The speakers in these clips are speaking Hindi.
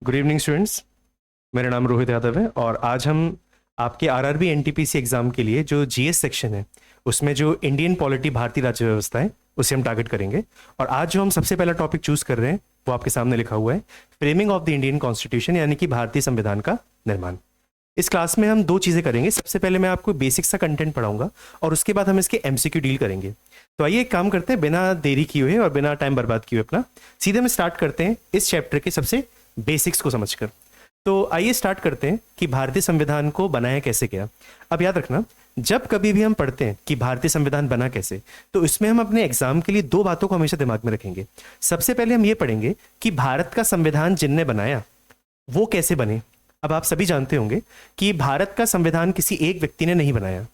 Good evening students. मेरा नाम रोहित यादव है और आज हम आपके आरआरबी एनटीपीसी एग्जाम के लिए जो जीएस सेक्शन है उसमें जो इंडियन पॉलिटी भारतीय राज्य व्यवस्था है उसे हम टारगेट करेंगे। और आज जो हम सबसे पहला टॉपिक चूज कर रहे हैं वो आपके सामने लिखा हुआ है, framing of the Indian constitution, यानी कि भारतीय संविधान का निर्माण। इस क्लास में हम दो चीजें करेंगे। सबसे पहले मैं आपको बेसिक सा कंटेंट पढ़ाऊंगा और उसके बाद हम इसके एमसीक्यू डील करेंगे। तो आइए एक काम करते हैं, बिना देरी किए हुए और बिना टाइम बर्बाद किए हुए अपना सीधे में स्टार्ट करते हैं इस चैप्टर के सबसे बेसिक्स को समझकर। तो आइए स्टार्ट करते हैं कि भारतीय संविधान को बनाया कैसे गया। अब याद रखना, जब कभी भी हम पढ़ते हैं कि भारतीय संविधान बना कैसे, तो इसमें हम अपने एग्जाम के लिए दो बातों को हमेशा दिमाग में रखेंगे। सबसे पहले हम ये पढ़ेंगे कि भारत का संविधान जिनने बनाया वो कैसे बने। अब आप सभी जानते होंगे कि भारत का संविधान किसी एक व्यक्ति ने नहीं बनाया।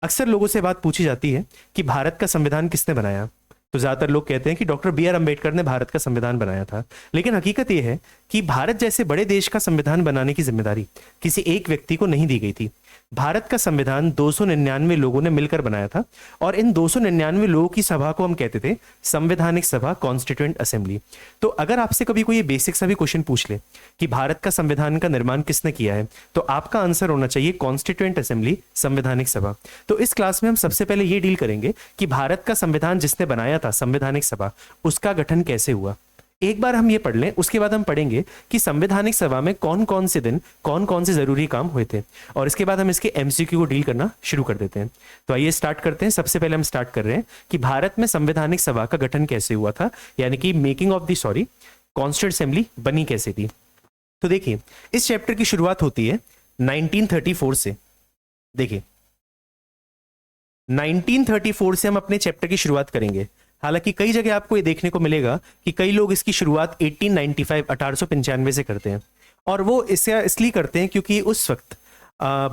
अक्सर लोगों से बात पूछी जाती है कि भारत का संविधान किसने बनाया, तो ज्यादातर लोग कहते हैं कि डॉक्टर बी आर अम्बेडकर ने भारत का संविधान बनाया था। लेकिन हकीकत यह है कि भारत जैसे बड़े देश का संविधान बनाने की जिम्मेदारी किसी एक व्यक्ति को नहीं दी गई थी। भारत का संविधान 299 लोगों ने मिलकर बनाया था और इन 299 लोगों की सभा को हम कहते थे संवैधानिक सभा, कॉन्स्टिट्यूएंट असेंबली। तो अगर आपसे कभी कोई बेसिक सा भी क्वेश्चन पूछ ले कि भारत का संविधान का निर्माण किसने किया है, तो आपका आंसर होना चाहिए कॉन्स्टिट्यूएंट असेंबली, संवैधानिक सभा। तो इस क्लास में हम सबसे पहले ये डील करेंगे कि भारत का संविधान जिसने बनाया था, संवैधानिक सभा, उसका गठन कैसे हुआ। एक बार हम ये पढ़ लें, उसके बाद हम पढ़ेंगे कि संवैधानिक सभा में कौन कौन से दिन कौन कौन से जरूरी काम हुए थे, और इसके बाद हम इसके एमसीक्यू को डील करना शुरू कर देते हैं। तो आइए स्टार्ट करते हैं। सबसे पहले हम स्टार्ट कर रहे हैं कि भारत में संवैधानिक सभा का गठन कैसे हुआ था, यानी कि making of the constituent assembly बनी कैसे थी। तो देखिए, इस चैप्टर की शुरुआत होती है 1934 से। देखिए, 1934 से हम अपने चैप्टर की शुरुआत करेंगे। हालांकि कई जगह आपको ये देखने को मिलेगा कि कई लोग इसकी शुरुआत 1895 से करते हैं, और वो इसे इसलिए करते हैं क्योंकि उस वक्त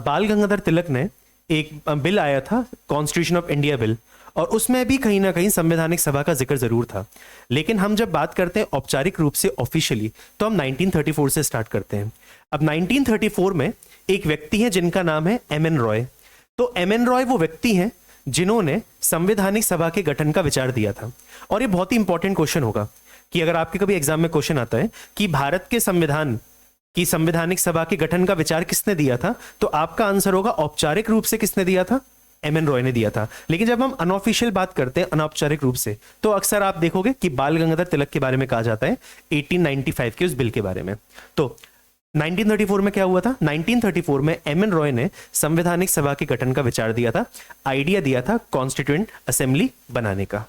बाल गंगाधर तिलक ने एक बिल आया था, कॉन्स्टिट्यूशन ऑफ इंडिया बिल, और उसमें भी कहीं ना कहीं संवैधानिक सभा का जिक्र जरूर था। लेकिन हम जब बात करते हैं औपचारिक रूप से, ऑफिशियली, तो हम 1934 से स्टार्ट करते हैं। अब 1934 में एक व्यक्ति है जिनका नाम है एम एन रॉय। तो एम एन रॉय वो व्यक्ति हैं जिन्होंने संवैधानिक सभा के गठन का विचार दिया था। और ये बहुत ही इंपॉर्टेंट क्वेश्चन होगा कि अगर आपके कभी एग्जाम में क्वेश्चन आता है कि भारत के संविधान की संवैधानिक सभा के गठन का विचार किसने दिया था, तो आपका आंसर होगा औपचारिक रूप से किसने दिया था, एम एन रॉय ने दिया था। लेकिन जब हम अनऑफिशियल बात करते हैं, अनौपचारिक रूप से, तो अक्सर आप देखोगे कि बाल गंगाधर तिलक के बारे में कहा जाता है, 1895 के उस बिल के बारे में। तो 1934 में क्या हुआ था, 1934 में एम एन रॉय ने संवैधानिक सभा के गठन का विचार दिया था, आइडिया दिया था कॉन्स्टिट्यूएंट असेंबली बनाने का।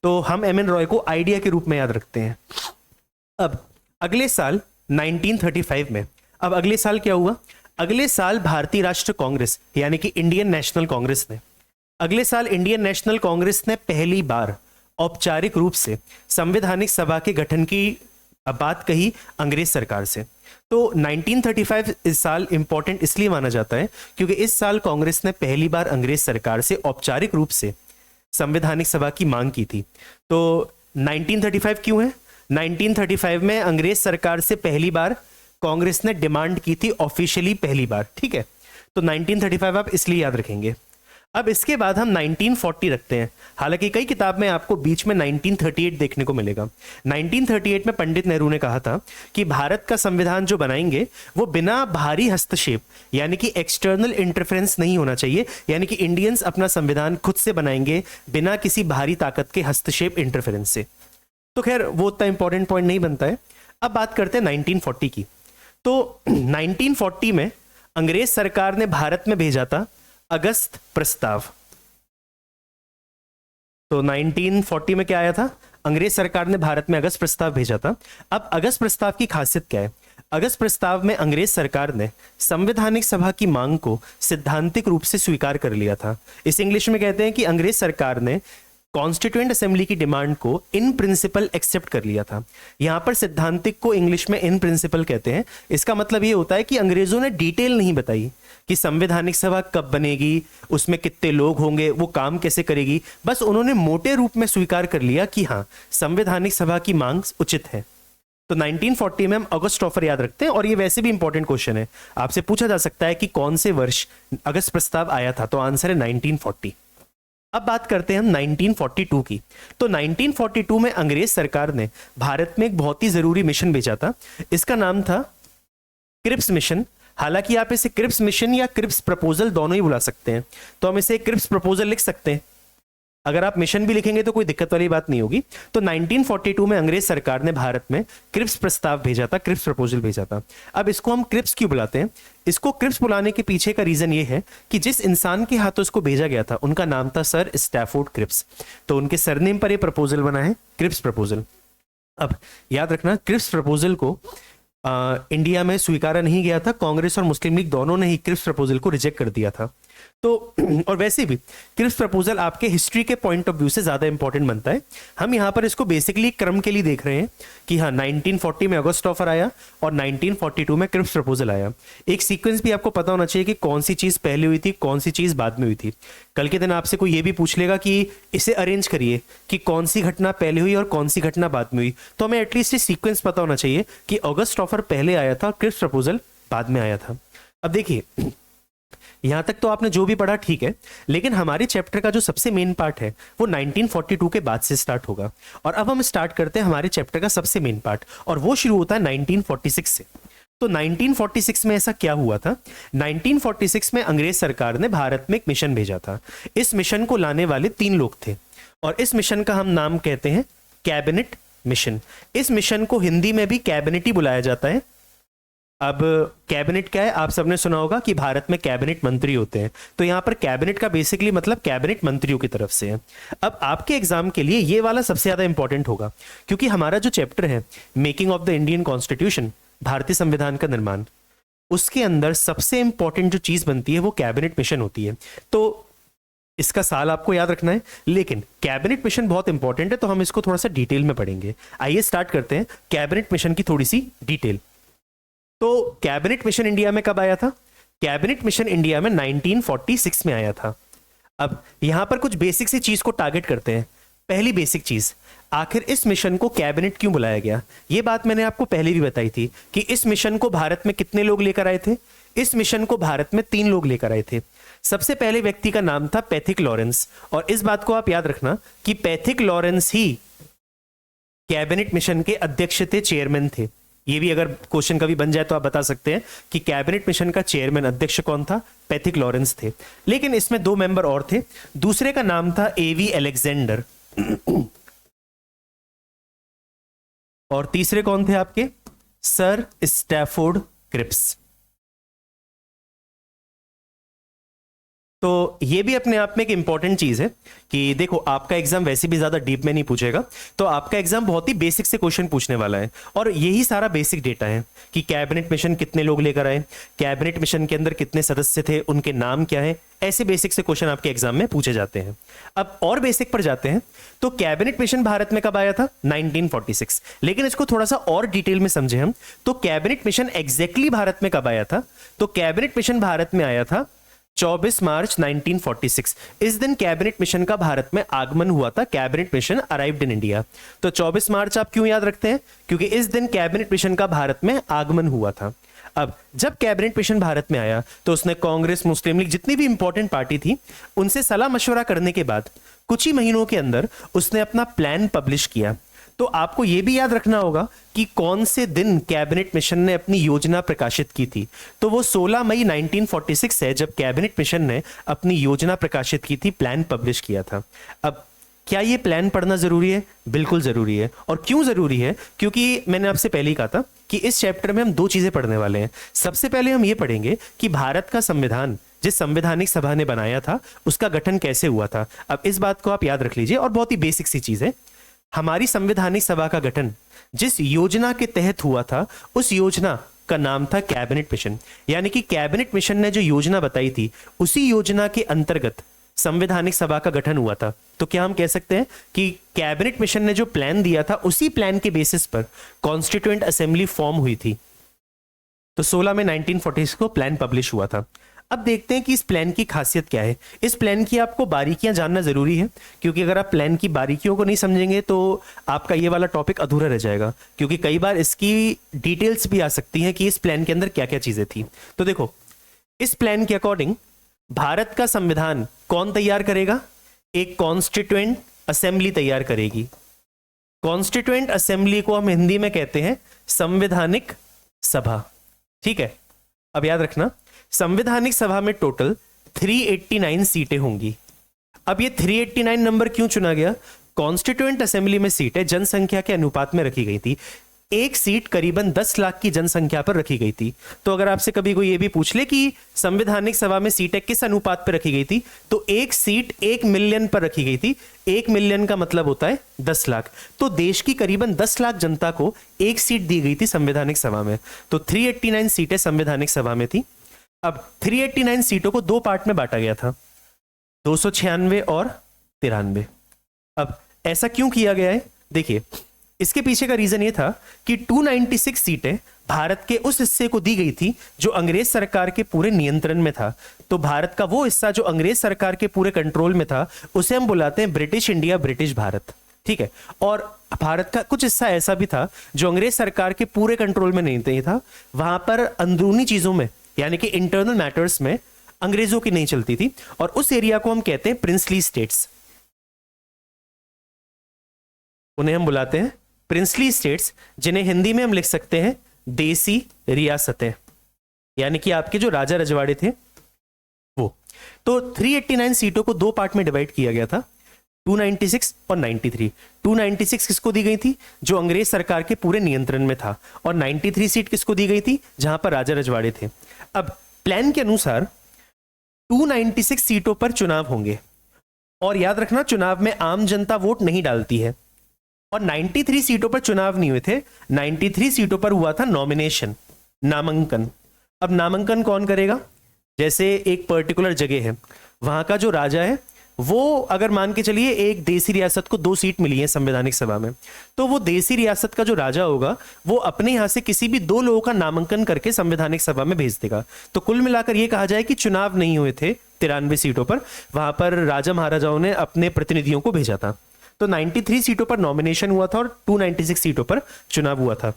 तो हम एम एन रॉय को आइडिया के रूप में याद रखते हैं। अब अगले साल 1935 में, अब अगले साल क्या हुआ, अगले साल भारतीय राष्ट्र कांग्रेस यानी कि इंडियन नेशनल कांग्रेस ने, अगले साल इंडियन नेशनल कांग्रेस ने पहली बार औपचारिक रूप से संवैधानिक सभा के गठन की बात कही अंग्रेज सरकार से। तो 1935 इस साल इंपॉर्टेंट इसलिए माना जाता है क्योंकि इस साल कांग्रेस ने पहली बार अंग्रेज सरकार से औपचारिक रूप से संवैधानिक सभा की मांग की थी। तो 1935 क्यों है, 1935 में अंग्रेज सरकार से पहली बार कांग्रेस ने डिमांड की थी, ऑफिशियली पहली बार। ठीक है, तो 1935 आप इसलिए याद रखेंगे। अब इसके बाद हम 1940 रखते हैं। हालांकि कई किताब में आपको बीच में 1938 देखने को मिलेगा। 1938 में पंडित नेहरू ने कहा था कि भारत का संविधान जो बनाएंगे वो बिना बाहरी हस्तक्षेप यानी कि एक्सटर्नल इंटरफेरेंस नहीं होना चाहिए, यानी कि इंडियंस अपना संविधान खुद से बनाएंगे बिना किसी बाहरी ताकत के हस्तक्षेप, इंटरफेरेंस से। तो खैर वो उतना इंपॉर्टेंट पॉइंट नहीं बनता है। अब बात करते हैं 1940 की। तो 1940 में अंग्रेज सरकार ने भारत में भेजा था अगस्त प्रस्ताव। तो 1940 में क्या आया था, अंग्रेज सरकार ने भारत में अगस्त प्रस्ताव भेजा था। अब अगस्त प्रस्ताव की खासियत क्या है, अगस्त प्रस्ताव में अंग्रेज सरकार ने संवैधानिक सभा की मांग को सिद्धांतिक रूप से स्वीकार कर लिया था। इस इंग्लिश में कहते हैं कि अंग्रेज सरकार ने कॉन्स्टिट्यूएंट असेंबली की डिमांड को इन प्रिंसिपल एक्सेप्ट कर लिया था। यहां पर सिद्धांतिक को इंग्लिश में इन प्रिंसिपल कहते हैं। इसका मतलब यह होता है कि अंग्रेजों ने डिटेल नहीं बताई कि संवैधानिक सभा कब बनेगी, उसमें कितने लोग होंगे, वो काम कैसे करेगी, बस उन्होंने मोटे रूप में स्वीकार कर लिया कि हाँ, संवैधानिक सभा की मांग उचित है। तो 1940 में हम अगस्त ऑफर याद रखते हैं, और ये वैसे भी इंपॉर्टेंट क्वेश्चन है, आपसे पूछा जा सकता है कि कौन से वर्ष अगस्त प्रस्ताव आया था, तो आंसर है 1940। अब बात करते हैं हम 1942 की। तो 1942 में अंग्रेज सरकार ने भारत में एक बहुत ही जरूरी मिशन भेजा था। इसका नाम था क्रिप्स मिशन। हालांकि आप इसे क्रिप्स मिशन या क्रिप्स प्रपोजल दोनों ही बुला सकते हैं, तो हम इसे क्रिप्स प्रपोजल लिख सकते हैं। अगर आप मिशन भी लिखेंगे तो कोई दिक्कत वाली बात नहीं होगी। तो 1942 में अंग्रेज सरकार ने भारत में क्रिप्स प्रस्ताव भेजा था, क्रिप्स प्रपोजल भेजा था। अब इसको हम क्रिप्स क्यों बुलाते हैं? इसको क्रिप्स बुलाने के पीछे का रीजन ये है कि जिस इंसान के हाथों इसको भेजा गया था उनका नाम था सर स्टैफोर्ड क्रिप्स। तो उनके सरनेम पर ये प्रपोजल बना है क्रिप्स प्रपोजल। अब याद रखना, क्रिप्स प्रपोजल को इंडिया में स्वीकारा नहीं गया था। कांग्रेस और मुस्लिम लीग दोनों ने ही क्रिप्स प्रपोजल को रिजेक्ट कर दिया था। तो और वैसे भी क्रिप्स प्रपोजल आपके हिस्ट्री के पॉइंट ऑफ व्यू से ज्यादा इंपॉर्टेंट बनता है। हम यहाँ पर इसको बेसिकली क्रम के लिए देख रहे हैं कि हाँ 1940 में ऑगस्ट ऑफर आया और 1942 में क्रिप्स प्रपोजल आया। एक सीक्वेंस भी आपको पता होना चाहिए कि कौन सी चीज पहले हुई थी, कौन सी चीज बाद में हुई थी। कल के दिन आपसे कोई ये भी पूछ लेगा कि इसे अरेंज करिए कि कौन सी घटना पहले हुई और कौन सी घटना बाद में हुई, तो हमें एटलीस्ट ये सीक्वेंस पता होना चाहिए कि ऑगस्ट ऑफर पहले आया था, क्रिप्स प्रपोजल बाद में आया था। अब देखिए, यहां तक तो आपने जो भी पढ़ा ठीक है, लेकिन हमारे चैप्टर का जो सबसे मेन पार्ट है वो 1942 के बाद से स्टार्ट होगा। और अब हम स्टार्ट करते हैं हमारे चैप्टर का सबसे मेन पार्ट, और वो शुरू होता है 1946 से। तो 1946 में ऐसा क्या हुआ था? 1946 में अंग्रेज सरकार ने भारत में एक मिशन भेजा था। इस मिशन को लाने वाले 3 लोग थे, और इस मिशन का हम नाम कहते हैं कैबिनेट मिशन। इस मिशन को हिंदी में भी कैबिनेट ही बुलाया जाता है। अब कैबिनेट क्या है? आप सबने सुना होगा कि भारत में कैबिनेट मंत्री होते हैं, तो यहां पर कैबिनेट का बेसिकली मतलब कैबिनेट मंत्रियों की तरफ से है। अब आपके एग्जाम के लिए ये वाला सबसे ज्यादा इंपॉर्टेंट होगा, क्योंकि हमारा जो चैप्टर है making of the Indian constitution, भारतीय संविधान का निर्माण, उसके अंदर सबसे इंपॉर्टेंट जो चीज बनती है वो कैबिनेट मिशन होती है। तो इसका साल आपको याद रखना है, लेकिन कैबिनेट मिशन बहुत इंपॉर्टेंट है, तो हम इसको थोड़ा सा डिटेल में पढ़ेंगे। आइए स्टार्ट करते हैं कैबिनेट मिशन की थोड़ी सी डिटेल। तो कैबिनेट मिशन इंडिया में कब आया था? कैबिनेट मिशन इंडिया में 1946 में आया था। अब यहां पर कुछ बेसिक सी चीज को टारगेट करते हैं। पहली बेसिक चीज, आखिर इस मिशन को कैबिनेट क्यों बुलाया गया? यह बात मैंने आपको पहले भी बताई थी कि इस मिशन को भारत में कितने लोग लेकर आए थे? इस मिशन को भारत में 3 लोग लेकर आए थे। सबसे पहले व्यक्ति का नाम था पैथिक लॉरेंस, और इस बात को आप याद रखना कि पैथिक लॉरेंस ही कैबिनेट मिशन के अध्यक्ष थे, चेयरमैन थे। ये भी अगर क्वेश्चन कभी बन जाए तो आप बता सकते हैं कि कैबिनेट मिशन का चेयरमैन, अध्यक्ष कौन था? पैथिक लॉरेंस थे। लेकिन इसमें 2 मेंबर और थे। दूसरे का नाम था एवी अलेक्जेंडर और तीसरे कौन थे आपके? Sir Stafford Cripps. तो ये भी अपने आप में एक इंपॉर्टेंट चीज है कि देखो, आपका एग्जाम वैसे भी ज्यादा डीप में नहीं पूछेगा, तो आपका एग्जाम बहुत ही बेसिक से क्वेश्चन पूछने वाला है। और यही सारा बेसिक डेटा है कि कैबिनेट मिशन कितने लोग लेकर आए, कैबिनेट मिशन के अंदर कितने सदस्य थे, उनके नाम क्या है, ऐसे बेसिक से क्वेश्चन आपके एग्जाम में पूछे जाते हैं। अब और बेसिक पर जाते हैं। तो कैबिनेट मिशन भारत में कब आया था? 1946। लेकिन इसको थोड़ा सा और डिटेल में समझे हम, तो कैबिनेट मिशन एग्जैक्टली भारत में कब आया था? तो कैबिनेट मिशन भारत में आया था 24 मार्च 1946। इस दिन कैबिनेट मिशन का भारत में आगमन हुआ था। Cabinet mission arrived in India. तो 24 मार्च आप क्यों याद रखते हैं? क्योंकि इस दिन कैबिनेट मिशन का भारत में आगमन हुआ था। अब जब कैबिनेट मिशन भारत में आया तो उसने कांग्रेस, मुस्लिम लीग, जितनी भी इंपॉर्टेंट पार्टी थी, उनसे सलाह मशवरा करने के बाद कुछ ही महीनों के अंदर उसने अपना प्लान पब्लिश किया। तो आपको यह भी याद रखना होगा कि कौन से दिन कैबिनेट मिशन ने अपनी योजना प्रकाशित की थी। तो वो 16 मई 1946 है जब कैबिनेट मिशन ने अपनी योजना प्रकाशित की थी, प्लान पब्लिश किया था। अब क्या ये प्लान पढ़ना जरूरी है? बिल्कुल जरूरी है। और क्यों जरूरी है? क्योंकि मैंने आपसे पहले ही कहा था कि इस चैप्टर में हम 2 चीजें पढ़ने वाले हैं। सबसे पहले हम ये पढ़ेंगे कि भारत का संविधान जिस संवैधानिक सभा ने बनाया था उसका गठन कैसे हुआ था। अब इस बात को आप याद रख लीजिए, और बहुत ही बेसिक सी चीज है। हमारी संवैधानिक सभा का गठन जिस योजना के तहत हुआ था, उस योजना का नाम था कैबिनेट मिशन। यानी कि कैबिनेट मिशन ने जो योजना बताई थी, उसी योजना के अंतर्गत संवैधानिक सभा का गठन हुआ था। तो क्या हम कह सकते हैं कि कैबिनेट मिशन ने जो प्लान दिया था, उसी प्लान के बेसिस पर कॉन्स्टिट्यूएंट असेंबली फॉर्म हुई थी। तो 16 में 1940 को प्लान पब्लिश हुआ था। अब देखते हैं कि इस प्लान की खासियत क्या है। इस प्लान की आपको बारीकियां जानना जरूरी है, क्योंकि अगर आप प्लान की बारीकियों को नहीं समझेंगे तो आपका ये वाला टॉपिक अधूरा रह जाएगा। क्योंकि कई बार इसकी डिटेल्स भी आ सकती हैं कि इस प्लान के अंदर क्या क्या चीजें थी। तो देखो, इस प्लान के अकॉर्डिंग भारत का संविधान कौन तैयार करेगा? एक कॉन्स्टिट्यूएंट असेंबली तैयार करेगी। कॉन्स्टिट्यूएंट असेंबली को हम हिंदी में कहते हैं संवैधानिक सभा। ठीक है, अब याद रखना संवैधानिक सभा में टोटल 389 सीटें होंगी। अब ये 389 नंबर क्यों चुना गया? कॉन्स्टिट्यूएंट असेंबली में सीटें जनसंख्या के अनुपात में रखी गई थी। एक सीट करीबन 10 लाख की जनसंख्या पर रखी गई थी। तो अगर आपसे कभी कोई ये भी पूछ ले कि संवैधानिक सभा में सीटें किस अनुपात पर रखी गई थी, तो एक सीट 1 मिलियन पर रखी गई थी। 1 मिलियन का मतलब होता है 10 लाख। तो देश की करीबन 10 लाख जनता को एक सीट दी गई थी संवैधानिक सभा में। तो 389 सीटें संवैधानिक सभा में थी। अब 389 सीटों को 2 पार्ट में बांटा गया था, 296 और 93। अब ऐसा क्यों किया गया है? देखिए, इसके पीछे का रीजन ये था कि 296 सीटें भारत के उस हिस्से को दी गई थी जो अंग्रेज सरकार के पूरे नियंत्रण में था। तो भारत का वो हिस्सा जो अंग्रेज सरकार के पूरे कंट्रोल में था, उसे हम बुलाते हैं ब्रिटिश इंडिया, ब्रिटिश भारत। ठीक है, और भारत का कुछ हिस्सा ऐसा भी था जो अंग्रेज सरकार के पूरे कंट्रोल में नहीं था। वहां पर अंदरूनी चीजों में, यानी कि इंटरनल मैटर्स में अंग्रेजों की नहीं चलती थी, और उस एरिया को हम कहते हैं प्रिंसली स्टेट्स। उन्हें हम बुलाते हैं प्रिंसली स्टेट्स, जिन्हें हिंदी में हम लिख सकते हैं देसी रियासतें, यानी कि आपके जो राजा रजवाड़े थे वो। तो 389 सीटों को 2 पार्ट में डिवाइड किया गया था, 296 और 93। 296 किसको दी गई थी? जो अंग्रेज सरकार के पूरे नियंत्रण में था। और 93 सीट किसको दी गई थी? जहां पर राजा रजवाड़े थे। अब प्लान के अनुसार 296 सीटों पर चुनाव होंगे, और याद रखना चुनाव में आम जनता वोट नहीं डालती है। और 93 सीटों पर चुनाव नहीं हुए थे, 93 सीटों पर हुआ था नॉमिनेशन, नामांकन। अब नामांकन कौन करेगा? जैसे एक पर्टिकुलर जगह है, वहां का जो राजा है वो, अगर मान के चलिए एक देसी रियासत को 2 सीट मिली है संवैधानिक सभा में, तो वो देसी रियासत का जो राजा होगा वो अपने यहां से किसी भी 2 लोगों का नामांकन करके संवैधानिक सभा में भेज देगा। तो कुल मिलाकर ये कहा जाए कि चुनाव नहीं हुए थे 93 सीटों पर, वहां पर राजा महाराजाओं ने अपने प्रतिनिधियों को भेजा था। तो 93 सीटों पर नॉमिनेशन हुआ था और 296 सीटों पर चुनाव हुआ था।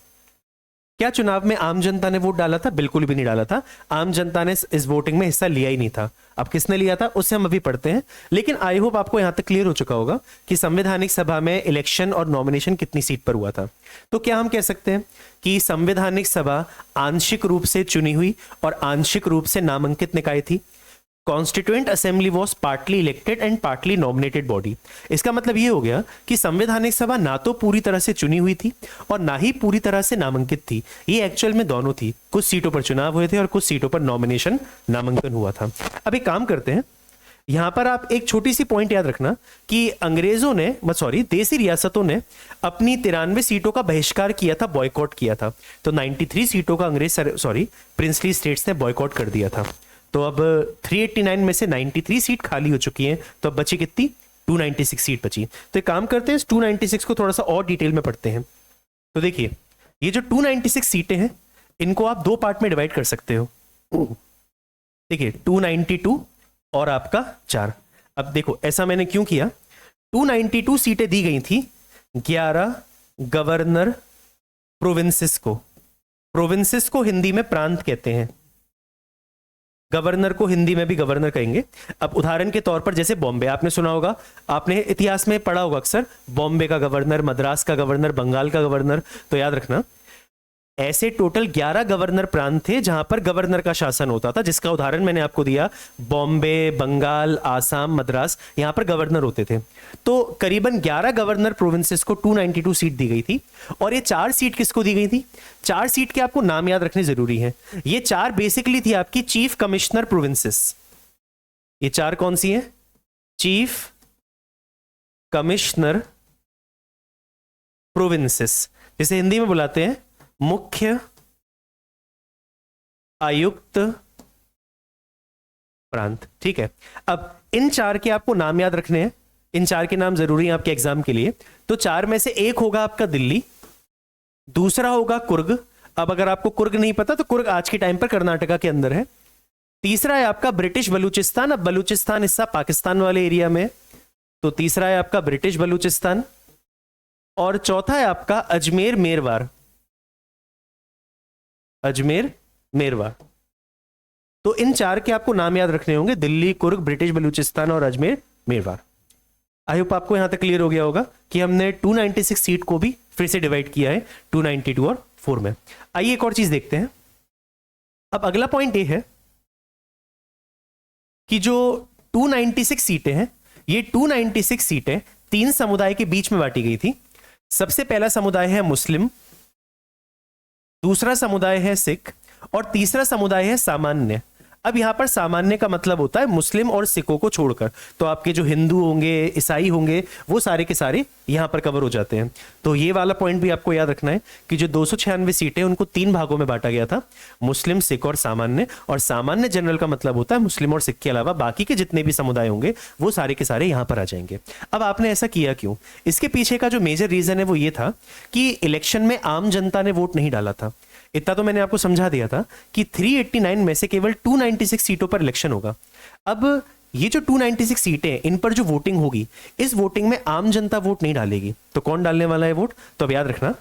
क्या चुनाव में आम जनता ने वोट डाला था? बिल्कुल भी नहीं डाला था। आम जनता ने इस वोटिंग में हिस्सा लिया ही नहीं था। अब किसने लिया था उससे हम अभी पढ़ते हैं, लेकिन आई होप आपको यहां तक क्लियर हो चुका होगा कि संवैधानिक सभा में इलेक्शन और नॉमिनेशन कितनी सीट पर हुआ था। तो क्या हम कह सकते हैं कि संवैधानिक सभा आंशिक रूप से चुनी हुई और आंशिक रूप से नामांकित निकाय थी। Constituent assembly was partly elected and partly nominated body. इसका मतलब ये हो गया कि संवैधानिक सभा ना तो पूरी तरह से चुनी हुई थी और ना ही पूरी तरह से नामांकित थी। ये एक्चुअल में दोनों थी। कुछ सीटों पर चुनाव हुए थे और कुछ सीटों पर नॉमिनेशन, नामांकन हुआ था। अब एक काम करते हैं, यहां पर आप एक छोटी सी पॉइंट याद रखना कि अंग्रेजों ने, देसी रियासतों ने अपनी 93 सीटों का बहिष्कार किया था, बॉयकॉट किया था। तो 93 सीटों का प्रिंसली स्टेट्स ने बॉयकॉट कर दिया था। तो अब 389 में से 93 सीट खाली हो चुकी हैं, तो अब बची कितनी? 296 सीट बची। तो एक काम करते हैं, इस 296 को थोड़ा सा और डिटेल में पढ़ते हैं। तो देखिए, ये जो 296 सीटें हैं, इनको आप 2 पार्ट में डिवाइड कर सकते हो। देखिए, 292 और आपका 4। अब देखो, ऐसा मैंने क्यों किया? 292 सीटें दी गई थी 11 गवर्नर प्रोविंसेस को। प्रोविंसेस को हिंदी में प्रांत कहते हैं, गवर्नर को हिंदी में भी गवर्नर कहेंगे। अब उदाहरण के तौर पर जैसे बॉम्बे, आपने सुना होगा, आपने इतिहास में पढ़ा होगा अक्सर, बॉम्बे का गवर्नर, मद्रास का गवर्नर, बंगाल का गवर्नर। तो याद रखना ऐसे टोटल 11 गवर्नर प्रांत थे जहां पर गवर्नर का शासन होता था, जिसका उदाहरण मैंने आपको दिया, बॉम्बे, बंगाल, आसाम, मद्रास, यहां पर गवर्नर होते थे। तो करीबन 11 गवर्नर प्रोविंसेस को 292 सीट दी गई थी। और ये 4 सीट किसको दी गई थी? 4 सीट के आपको नाम याद रखने जरूरी है। ये 4 बेसिकली थी आपकी चीफ कमिश्नर प्रोविंसेस। ये 4 कौन सी है? चीफ कमिश्नर प्रोविंसेस, जिसे हिंदी में बुलाते हैं मुख्य आयुक्त प्रांत। ठीक है, अब इन 4 के आपको नाम याद रखने हैं, इन 4 के नाम जरूरी हैं आपके एग्जाम के लिए। तो 4 में से एक होगा आपका दिल्ली, दूसरा होगा कुर्ग। अब अगर आपको कुर्ग नहीं पता तो कुर्ग आज के टाइम पर कर्नाटका के अंदर है। तीसरा है आपका ब्रिटिश बलूचिस्तान। अब बलूचिस्तान हिस्सा पाकिस्तान वाले एरिया में, तो तीसरा है आपका ब्रिटिश बलूचिस्तान। और चौथा है आपका अजमेर मेरवार, अजमेर मेरवार। तो इन 4 के आपको नाम याद रखने होंगे, दिल्ली, कुर्ग, ब्रिटिश बलूचिस्तान और अजमेर मेरवार। आई होप आपको यहां तक क्लियर हो गया होगा कि हमने 296 सीट को भी फिर से डिवाइड किया है 292 और 4 में। आइए एक और चीज देखते हैं। अब अगला पॉइंट ये है कि जो 296 सीटें हैं, ये 296 सीटें 3 समुदाय के बीच में बांटी गई थी। सबसे पहला समुदाय है मुस्लिम, दूसरा समुदाय है सिख और तीसरा समुदाय है सामान्य। अब यहां पर सामान्य का मतलब होता है मुस्लिम और सिखों को छोड़कर, तो आपके जो हिंदू होंगे, ईसाई होंगे, वो सारे के सारे यहां पर कवर हो जाते हैं। तो ये वाला पॉइंट भी आपको याद रखना है कि जो 296 सीटें उनको 3 भागों में बांटा गया था, मुस्लिम, सिख और सामान्य। और सामान्य जनरल का मतलब होता है मुस्लिम और सिख के अलावा बाकी के जितने भी समुदाय होंगे वो सारे के सारे यहां पर आ जाएंगे। अब आपने ऐसा किया क्यों? इसके पीछे का जो मेजर रीजन है वो ये था कि इलेक्शन में आम जनता ने वोट नहीं डाला था। इतना तो मैंने आपको समझा दिया था कि 389 में से केवल 296 सीटों पर इलेक्शन होगा। अब ये जो 296 सीटें, इन पर जो वोटिंग होगी, इस वोटिंग में आम जनता वोट नहीं डालेगी। तो कौन डालने वाला है वोट? तो अब याद रखना,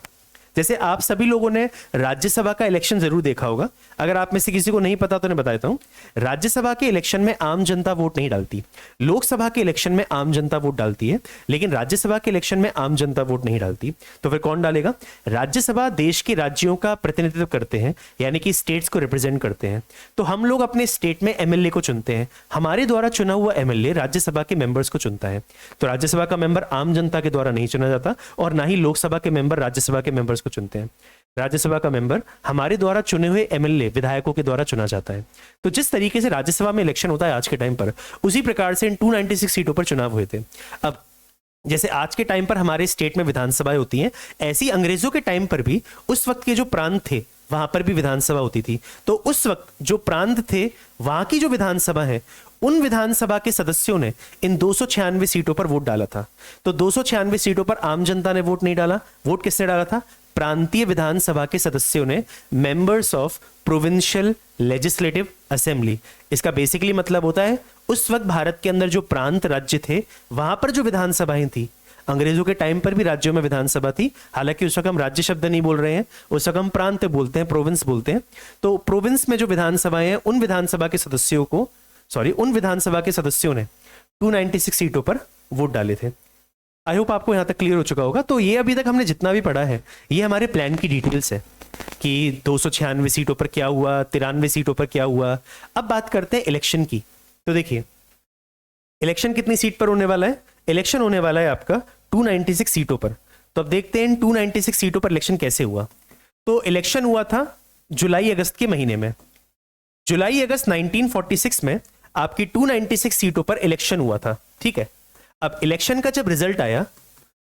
जैसे आप सभी लोगों ने राज्यसभा का इलेक्शन जरूर देखा होगा। अगर आप में से किसी को नहीं पता तो मैं बता देता हूं। राज्यसभा के इलेक्शन में आम जनता वोट नहीं डालती, लोकसभा के इलेक्शन में आम जनता वोट डालती है, लेकिन राज्यसभा के इलेक्शन में आम जनता वोट नहीं डालती। तो फिर कौन डालेगा? राज्यसभा देश के राज्यों का प्रतिनिधित्व करते हैं, यानी कि स्टेट्स को रिप्रेजेंट करते हैं। तो हम लोग अपने स्टेट में एमएलए को चुनते हैं, हमारे द्वारा चुना हुआ एमएलए राज्यसभा के मेंबर्स को चुनता है। तो राज्यसभा का मेंबर आम जनता के द्वारा नहीं चुना जाता और ना ही लोकसभा के मेंबर राज्यसभा के मेंबर्स को चुनते हैं। राज्यसभा का मेंबर हमारे द्वारा चुने हुए एमएलए विधायकों के द्वारा चुना जाता है। तो जिस तरीके से राज्यसभा में इलेक्शन होता है आज के टाइम पर, उसी प्रकार से इन 296 सीटों पर चुनाव हुए थे। अब जैसे आज के टाइम पर हमारे स्टेट में विधानसभाएं होती हैं, ऐसी अंग्रेजों के टाइम पर भी उस वक्त के जो प्रांत थे वहां पर भी विधानसभा होती थी। तो उस वक्त जो प्रांत थे वहां की जो विधानसभा है, उन विधानसभा के सदस्यों ने इन 296 सीटों पर वोट डाला था। तो 296 सीटों पर आम जनता ने वोट नहीं डाला। वोट किसने डाला था? प्रांतीय विधानसभा के सदस्यों ने, members of provincial legislative assembly. इसका बेसिकली मतलब होता है उस वक्त भारत के अंदर जो प्रांत राज्य थे वहां पर जो विधानसभाएं थी, अंग्रेजों के टाइम पर भी राज्यों में विधानसभा थी, हालांकि उस वक्त हम राज्य शब्द नहीं बोल रहे हैं, उस वक्त हम प्रांत बोलते हैं, प्रोविंस बोलते हैं। तो प्रोविंस में जो विधानसभाएं हैं, उन विधानसभा के सदस्यों को, उन विधानसभा के सदस्यों ने 296 सीटों पर वोट डाले थे। आई होप आपको यहां तक क्लियर हो चुका होगा। तो ये अभी तक हमने जितना भी पढ़ा है ये हमारे प्लान की डिटेल्स है कि 296 सीटों पर क्या हुआ, 93 सीटों पर क्या हुआ। अब बात करते हैं इलेक्शन की। तो देखिए इलेक्शन कितनी सीट पर होने वाला है? इलेक्शन होने वाला है आपका 296 सीटों पर। तो अब देखते हैं इन 296 सीटों पर इलेक्शन कैसे हुआ। तो इलेक्शन हुआ था जुलाई अगस्त के महीने में। जुलाई अगस्त 1946 में आपकी 296 सीटों पर इलेक्शन हुआ था, ठीक है। अब इलेक्शन का जब रिजल्ट आया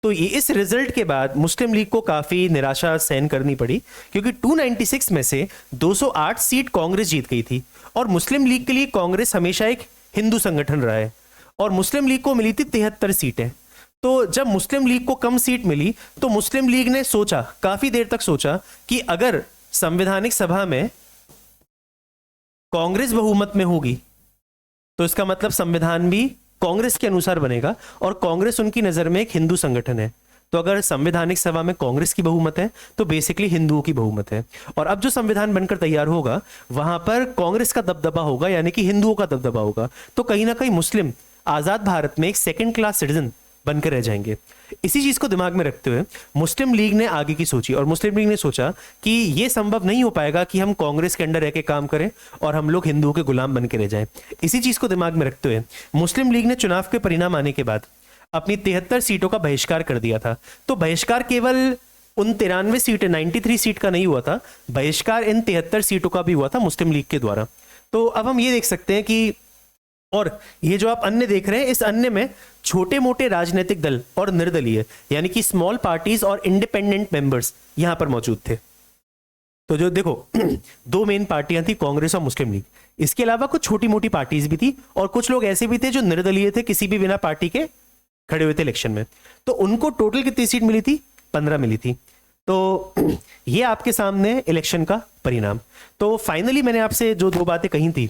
तो ये इस रिजल्ट के बाद मुस्लिम लीग को काफी निराशा सहन करनी पड़ी, क्योंकि 296 में से 208 सीट कांग्रेस जीत गई थी। और मुस्लिम लीग के लिए कांग्रेस हमेशा एक हिंदू संगठन रहा है और मुस्लिम लीग को मिली थी 73 सीटें। तो जब मुस्लिम लीग को कम सीट मिली तो मुस्लिम लीग ने सोचा, काफी देर तक सोचा, कि अगर संवैधानिक सभा में कांग्रेस बहुमत में होगी तो इसका मतलब संविधान भी कांग्रेस के अनुसार बनेगा, और कांग्रेस उनकी नजर में एक हिंदू संगठन है। तो अगर संवैधानिक सभा में कांग्रेस की बहुमत है तो बेसिकली हिंदुओं की बहुमत है। और अब जो संविधान बनकर तैयार होगा वहां पर कांग्रेस का दबदबा होगा, यानी कि हिंदुओं का दबदबा होगा। तो कहीं ना कहीं मुस्लिम आजाद भारत में एक सेकंड क्लास सिटीजन बनकर रह जाएंगे। इसी चीज को दिमाग में रखते हुए मुस्लिम लीग ने आगे की सोची, और मुस्लिम लीग ने सोचा कि यह संभव नहीं हो पाएगा कि हम कांग्रेस के अंडर रह के काम करें और हम लोग हिंदुओं के गुलाम बन के रह जाएं। इसी चीज को दिमाग में रखते हुए मुस्लिम लीग ने चुनाव के परिणाम आने के बाद अपनी 73 सीटों का बहिष्कार कर दिया था। तो बहिष्कार केवल उन 93 सीटें, 93 सीट का नहीं हुआ था, बहिष्कार इन 73 सीटों का भी हुआ था मुस्लिम लीग के द्वारा। तो अब हम ये देख सकते हैं कि, और ये जो आप अन्य देख रहे हैं, इस अन्य में छोटे मोटे राजनीतिक दल और निर्दलीय, यानी कि स्मॉल पार्टीज और इंडिपेंडेंट मेंबर्स यहां पर मौजूद थे। तो जो देखो 2 मेन पार्टियां थी, कांग्रेस और मुस्लिम लीग। इसके अलावा कुछ छोटी मोटी पार्टीज भी थी और कुछ लोग ऐसे भी थे जो निर्दलीय थे, किसी भी बिना पार्टी के खड़े हुए थे इलेक्शन में। तो उनको टोटल कितनी सीट मिली थी? 15 मिली थी। तो ये आपके सामने इलेक्शन का परिणाम। तो फाइनली मैंने आपसे जो 2 बातें कही थी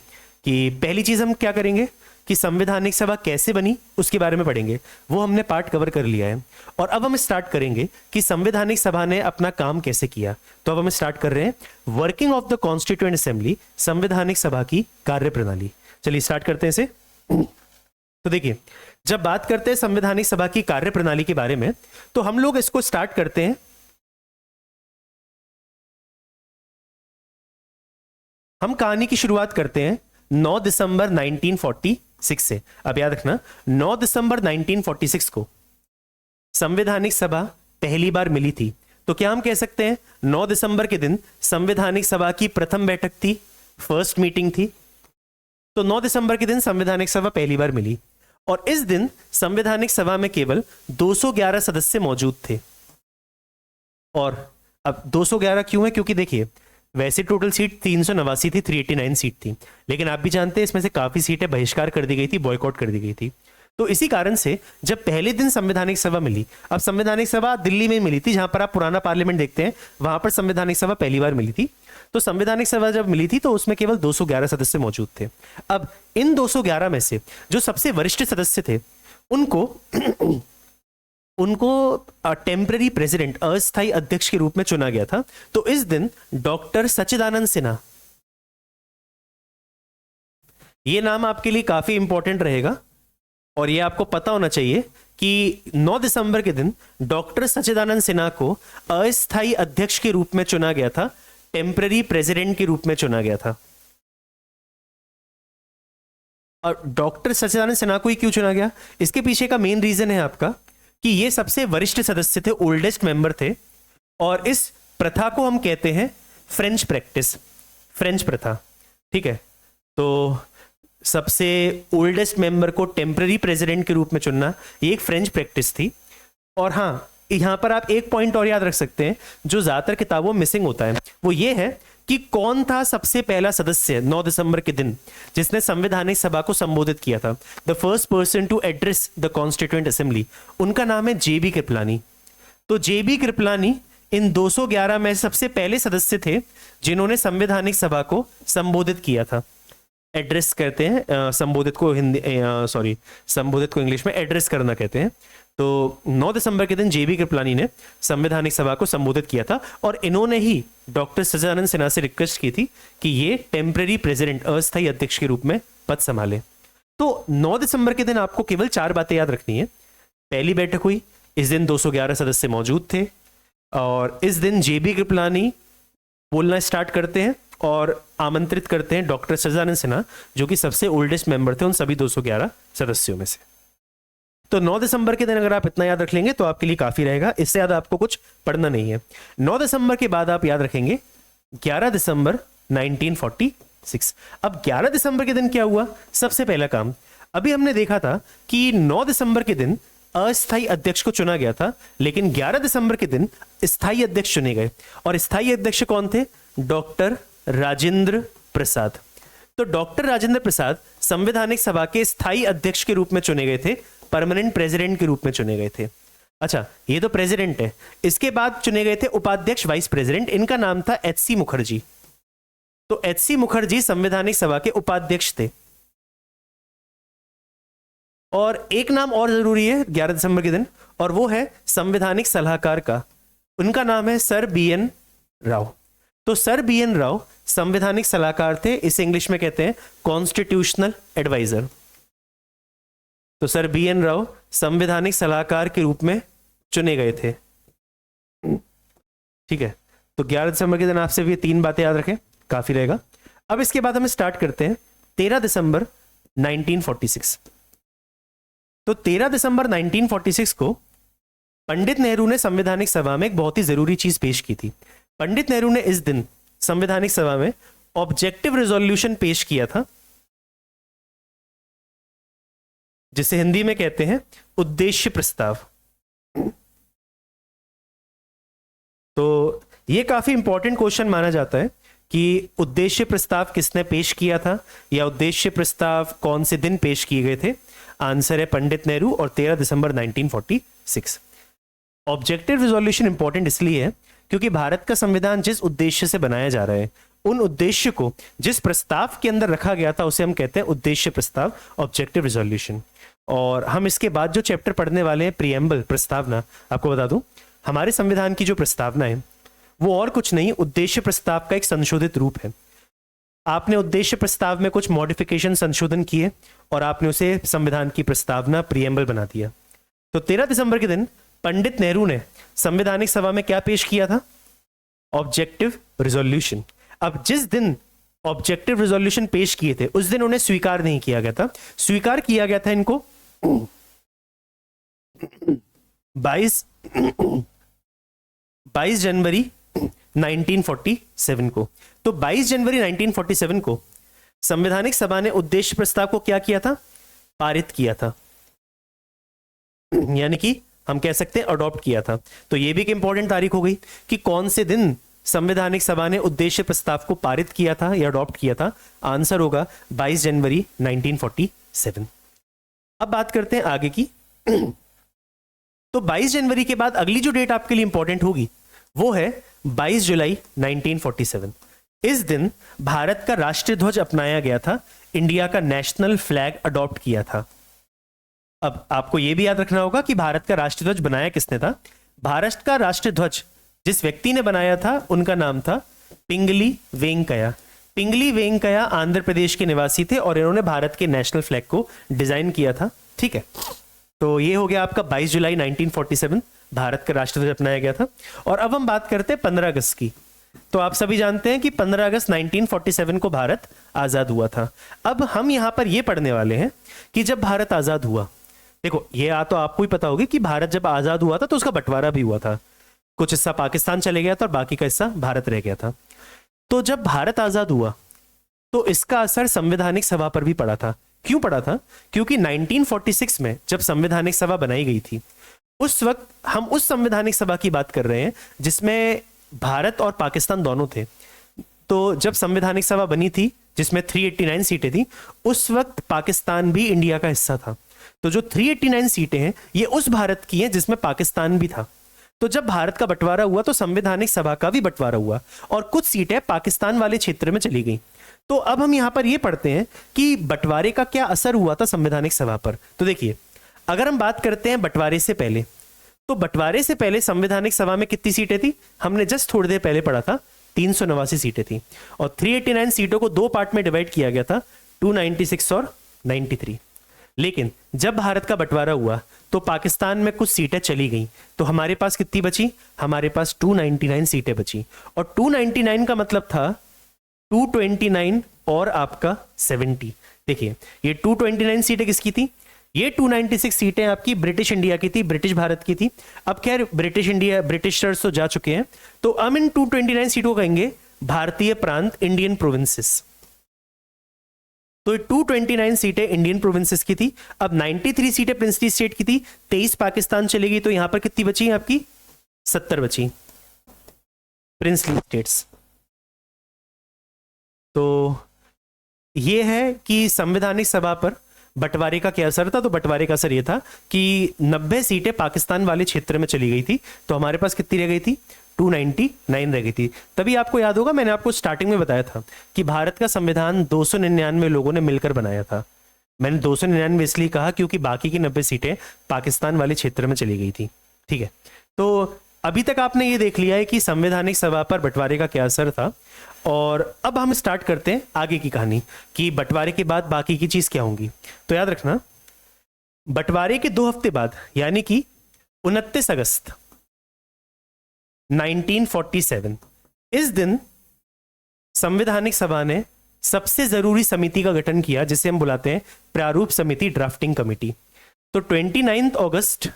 कि पहली चीज हम क्या करेंगे कि संवैधानिक सभा कैसे बनी उसके बारे में पढ़ेंगे, वो हमने पार्ट कवर कर लिया है। और अब हम स्टार्ट करेंगे कि संवैधानिक सभा ने अपना काम कैसे किया। तो अब हम स्टार्ट कर रहे हैं working of the constituent assembly, संवैधानिक सभा की कार्य प्रणाली। चलिए स्टार्ट करते हैं इसे। तो देखिए, जब बात करते हैं संवैधानिक सभा की कार्यप्रणाली के बारे में, तो हम लोग इसको स्टार्ट करते हैं, हम कहानी की शुरुआत करते हैं 9 दिसंबर 1946 से। अब याद रखना, 9 दिसंबर 1946 को संवैधानिक सभा पहली बार मिली थी। तो क्या हम कह सकते हैं 9 दिसंबर के दिन संवैधानिक सभा की प्रथम बैठक थी, फर्स्ट मीटिंग थी। तो 9 दिसंबर के दिन संवैधानिक सभा पहली बार मिली, और इस दिन संवैधानिक सभा में केवल 211 सदस्य मौजूद थे। और अब 211 क्यों है? क्योंकि देखिए, वैसे टोटल सीट 389 थी, 389 सीट थी, लेकिन आप भी जानते हैं इसमें से काफी सीटें बहिष्कार कर दी गई थी, बॉयकॉट कर दी गई थी। तो इसी कारण से जब पहले दिन संवैधानिक सभा मिली, अब संवैधानिक सभा दिल्ली में मिली थी, जहां पर आप पुराना पार्लियामेंट देखते हैं, वहां पर संवैधानिक सभा पहली बार मिली थी। तो संवैधानिक सभा जब मिली थी तो उसमें केवल 211 सदस्य मौजूद थे। अब इन 211 में से जो सबसे वरिष्ठ सदस्य थे, उनको उनको टेम्पररी प्रेसिडेंट, अस्थायी अध्यक्ष के रूप में चुना गया था। तो इस दिन डॉक्टर सच्चिदानंद सिन्हा, ये नाम आपके लिए काफी इंपॉर्टेंट रहेगा और ये आपको पता होना चाहिए कि 9 दिसंबर के दिन डॉक्टर सच्चिदानंद सिन्हा को अस्थायी अध्यक्ष के रूप में चुना गया था, टेम्पररी प्रेसिडेंट के रूप में चुना गया था। और डॉक्टर सच्चिदानंद सिन्हा को ही क्यों चुना गया? इसके पीछे का मेन रीजन है आपका कि ये सबसे वरिष्ठ सदस्य थे, ओल्डेस्ट मेंबर थे, और इस प्रथा को हम कहते हैं फ्रेंच प्रैक्टिस, फ्रेंच प्रथा। ठीक है, तो सबसे ओल्डेस्ट मेंबर को टेम्पररी प्रेसिडेंट के रूप में चुनना, ये एक फ्रेंच प्रैक्टिस थी। और हाँ, यहां पर आप एक पॉइंट और याद रख सकते हैं जो ज्यादातर किताबों में मिसिंग होता है, वो ये है कि कौन था सबसे पहला सदस्य 9 दिसंबर के दिन जिसने संवैधानिक सभा को संबोधित किया था। The first person to address the constituent assembly, उनका नाम है जेबी कृपलानी। तो जेबी कृपलानी इन 211 में सबसे पहले सदस्य थे जिन्होंने संवैधानिक सभा को संबोधित किया था। एड्रेस कहते हैं संबोधित को संबोधित को इंग्लिश में एड्रेस करना कहते हैं। तो 9 दिसंबर के दिन जेबी कृपलानी ने संवैधानिक सभा को संबोधित किया था, और इन्होंने ही डॉक्टर सच्चिदानंद सिन्हा से रिक्वेस्ट की थी कि ये टेम्पररी प्रेसिडेंट, अस्थायी अध्यक्ष के रूप में पद संभाले। तो 9 दिसंबर के दिन आपको केवल 4 बातें याद रखनी है। पहली बैठक हुई, इस दिन 211 सदस्य मौजूद थे, और इस दिन जेबी कृपलानी बोलना स्टार्ट करते हैं और आमंत्रित करते हैं डॉक्टर सच्चिदानंद सिन्हा, जो कि सबसे ओल्डेस्ट मेंबर थे उन सभी 211 सदस्यों में से। तो 9 दिसंबर के दिन अगर आप इतना याद रख लेंगे तो आपके लिए काफी रहेगा, इससे ज्यादा आपको कुछ पढ़ना नहीं है। 9 दिसंबर के बाद आप याद रखेंगे 11 दिसंबर 1946। अब 11 दिसंबर के दिन क्या हुआ? सबसे पहला काम, अभी हमने देखा था कि 9 दिसंबर के दिन अस्थायी अध्यक्ष को चुना गया था, लेकिन 11 दिसंबर के दिन स्थायी अध्यक्ष चुने गए। और स्थायी अध्यक्ष कौन थे? डॉक्टर राजेंद्र प्रसाद। तो डॉक्टर राजेंद्र प्रसाद संवैधानिक सभा के स्थायी अध्यक्ष के रूप में चुने गए थे, परमानेंट प्रेसिडेंट के रूप में चुने गए थे। अच्छा, ये तो प्रेसिडेंट है। इसके बाद चुने गए थे उपाध्यक्ष, वाइस प्रेसिडेंट। इनका नाम था एच.सी. मुखर्जी। तो एच.सी. मुखर्जी संवैधानिक सभा के उपाध्यक्ष थे। और एक नाम और जरूरी है 11 दिसंबर के दिन, और वो है संवैधानिक सलाहकार का। उनका नाम है सर बी.एन. राव। तो सर बी.एन. राव संवैधानिक सलाहकार थे, इसे इंग्लिश में कहते हैं कॉन्स्टिट्यूशनल एडवाइजर। तो सर बी.एन. राव संवैधानिक सलाहकार के रूप में चुने गए थे। ठीक है, तो 11 दिसंबर के दिन आपसे भी 3 बातें याद रखें, काफी रहेगा। अब इसके बाद हम स्टार्ट करते हैं 13 दिसंबर 1946। तो 13 दिसंबर 1946 को पंडित नेहरू ने संवैधानिक सभा में एक बहुत ही जरूरी चीज पेश की थी। पंडित नेहरू ने इस दिन संवैधानिक सभा में ऑब्जेक्टिव रेजोल्यूशन पेश किया था, जिसे हिंदी में कहते हैं उद्देश्य प्रस्ताव। तो यह काफी इंपॉर्टेंट क्वेश्चन माना जाता है कि उद्देश्य प्रस्ताव किसने पेश किया था, या उद्देश्य प्रस्ताव कौन से दिन पेश किए गए थे। आंसर है पंडित नेहरू, और 13 दिसंबर 1946। ऑब्जेक्टिव रिजोल्यूशन इंपॉर्टेंट इसलिए है क्योंकि भारत का संविधान जिस उद्देश्य से बनाया जा रहा है, उन उद्देश्य को जिस प्रस्ताव के अंदर रखा गया था उसे हम कहते हैं उद्देश्य प्रस्ताव, ऑब्जेक्टिव रिजोल्यूशन। और हम इसके बाद जो चैप्टर पढ़ने वाले हैं, प्रीएम्बल, प्रस्तावना, आपको बता दूं हमारे संविधान की जो प्रस्तावना है वो और कुछ नहीं, उद्देश्य प्रस्ताव का एक संशोधित रूप है। आपने उद्देश्य प्रस्ताव में कुछ मॉडिफिकेशन संशोधन किए और आपने उसे संविधान की प्रस्तावना प्रिएम्बल बना दिया। तो 13 दिसंबर के दिन पंडित नेहरू ने संवैधानिक सभा में क्या पेश किया था? Objective resolution. अब जिस दिन ऑब्जेक्टिव रिजोल्यूशन पेश किए थे उस दिन उन्हें स्वीकार नहीं किया गया था। स्वीकार किया गया था इनको 22 जनवरी 1947 को। तो 22 जनवरी 1947 को संवैधानिक सभा ने उद्देश्य प्रस्ताव को क्या किया था? पारित किया था, यानी कि हम कह सकते हैं अडॉप्ट किया था। तो यह भी एक इंपॉर्टेंट तारीख हो गई कि कौन से दिन संवैधानिक सभा ने उद्देश्य प्रस्ताव को पारित किया था या अडॉप्ट किया था। आंसर होगा 22 जनवरी 1947। अब बात करते हैं आगे की। तो 22 जनवरी के बाद अगली जो डेट आपके लिए इंपॉर्टेंट होगी वो है 22 जुलाई 1947। इस दिन भारत का राष्ट्रीय ध्वज अपनाया गया था, इंडिया का नेशनल फ्लैग अडॉप्ट किया था। अब आपको यह भी याद रखना होगा कि भारत का राष्ट्रीय ध्वज बनाया किसने था? भारत का राष्ट्रीय ध्वज जिस व्यक्ति ने बनाया था उनका नाम था पिंगली वेंकैया। पिंगली वेंकैया आंध्र प्रदेश के निवासी थे और इन्होंने भारत के नेशनल फ्लैग को डिजाइन किया था। ठीक है, तो ये हो गया आपका 22 जुलाई 1947 भारत का राष्ट्रीय ध्वज अपनाया गया था। और अब हम बात करते हैं 15 अगस्त की। तो आप सभी जानते हैं कि 15 अगस्त 1947 को भारत आजाद हुआ था। अब हम यहां पर यह पढ़ने वाले हैं कि जब भारत आजाद हुआ, देखो ये तो आपको ही पता होगी कि भारत जब आजाद हुआ था तो उसका बंटवारा भी हुआ था, कुछ हिस्सा पाकिस्तान चले गया था और बाकी का हिस्सा भारत रह गया था। तो जब भारत आजाद हुआ तो इसका असर संवैधानिक सभा पर भी पड़ा था। क्यों पड़ा था? क्योंकि 1946 में जब संवैधानिक सभा बनाई गई थी उस वक्त हम उस संवैधानिक सभा की बात कर रहे हैं जिसमें भारत और पाकिस्तान दोनों थे। तो जब संवैधानिक सभा बनी थी जिसमें 389 सीटें थी, उस वक्त पाकिस्तान भी इंडिया का हिस्सा था। तो जो 389 सीटें हैं ये उस भारत की हैं जिसमें पाकिस्तान भी था। तो जब भारत का बंटवारा हुआ तो संवैधानिक सभा का भी बंटवारा हुआ और कुछ सीटें पाकिस्तान वाले क्षेत्र में चली गई। तो अब हम यहां पर यह पढ़ते हैं कि बंटवारे का क्या असर हुआ था संवैधानिक सभा पर। तो देखिए, अगर हम बात करते हैं बंटवारे से पहले, तो बंटवारे से पहले संवैधानिक सभा में कितनी सीटें थी? हमने जस्ट थोड़ी देर पहले पढ़ा था 389 सीटें थी और 389 सीटों को दो पार्ट में डिवाइड किया गया था, 296 और 93। लेकिन जब भारत का बंटवारा हुआ तो पाकिस्तान में कुछ सीटें चली गई, तो हमारे पास कितनी बची? हमारे पास 299 सीटें बची। और 299 का मतलब था 229 और आपका 70। देखिए, ये 229 सीटें किसकी थी? ये 296 सीटें आपकी ब्रिटिश इंडिया की थी, ब्रिटिश भारत की थी। अब खैर ब्रिटिश इंडिया, ब्रिटिशर्स तो जा चुके हैं, तो हम इन 229 सीटों को कहेंगे भारतीय प्रांत, इंडियन प्रोविंसेस। तो 229 सीटें इंडियन प्रोविंसेस की थी। अब 93 सीटें प्रिंसली स्टेट की थी, 23 पाकिस्तान चली गई, तो यहां पर कितनी बची आपकी? 70 बची प्रिंसली स्टेट्स। तो यह है कि संवैधानिक सभा पर बंटवारे का क्या असर था। तो बंटवारे का असर यह था कि 90 सीटें पाकिस्तान वाले क्षेत्र में चली गई थी, तो हमारे पास कितनी रह गई थी? 299 रह गई थी। तभी आपको याद होगा मैंने आपको स्टार्टिंग में बताया था कि भारत का संविधान 299 लोगों ने मिलकर बनाया था। मैंने 299 इसलिए कहा क्योंकि बाकी की 90 सीटें पाकिस्तान वाले क्षेत्र में चली गई थी। ठीक है, तो अभी तक आपने ये देख लिया है कि संवैधानिक सभा पर बंटवारे का क्या असर था। और अब हम स्टार्ट करते हैं आगे की कहानी कि बंटवारे के बाद बाकी की चीज क्या होंगी। तो याद रखना, बंटवारे के 2 हफ्ते बाद यानी कि 29 अगस्त 1947, इस दिन संवैधानिक सभा ने सबसे जरूरी समिति का गठन किया जिसे हम बुलाते हैं प्रारूप समिति, ड्राफ्टिंग कमिटी। तो 29 अगस्त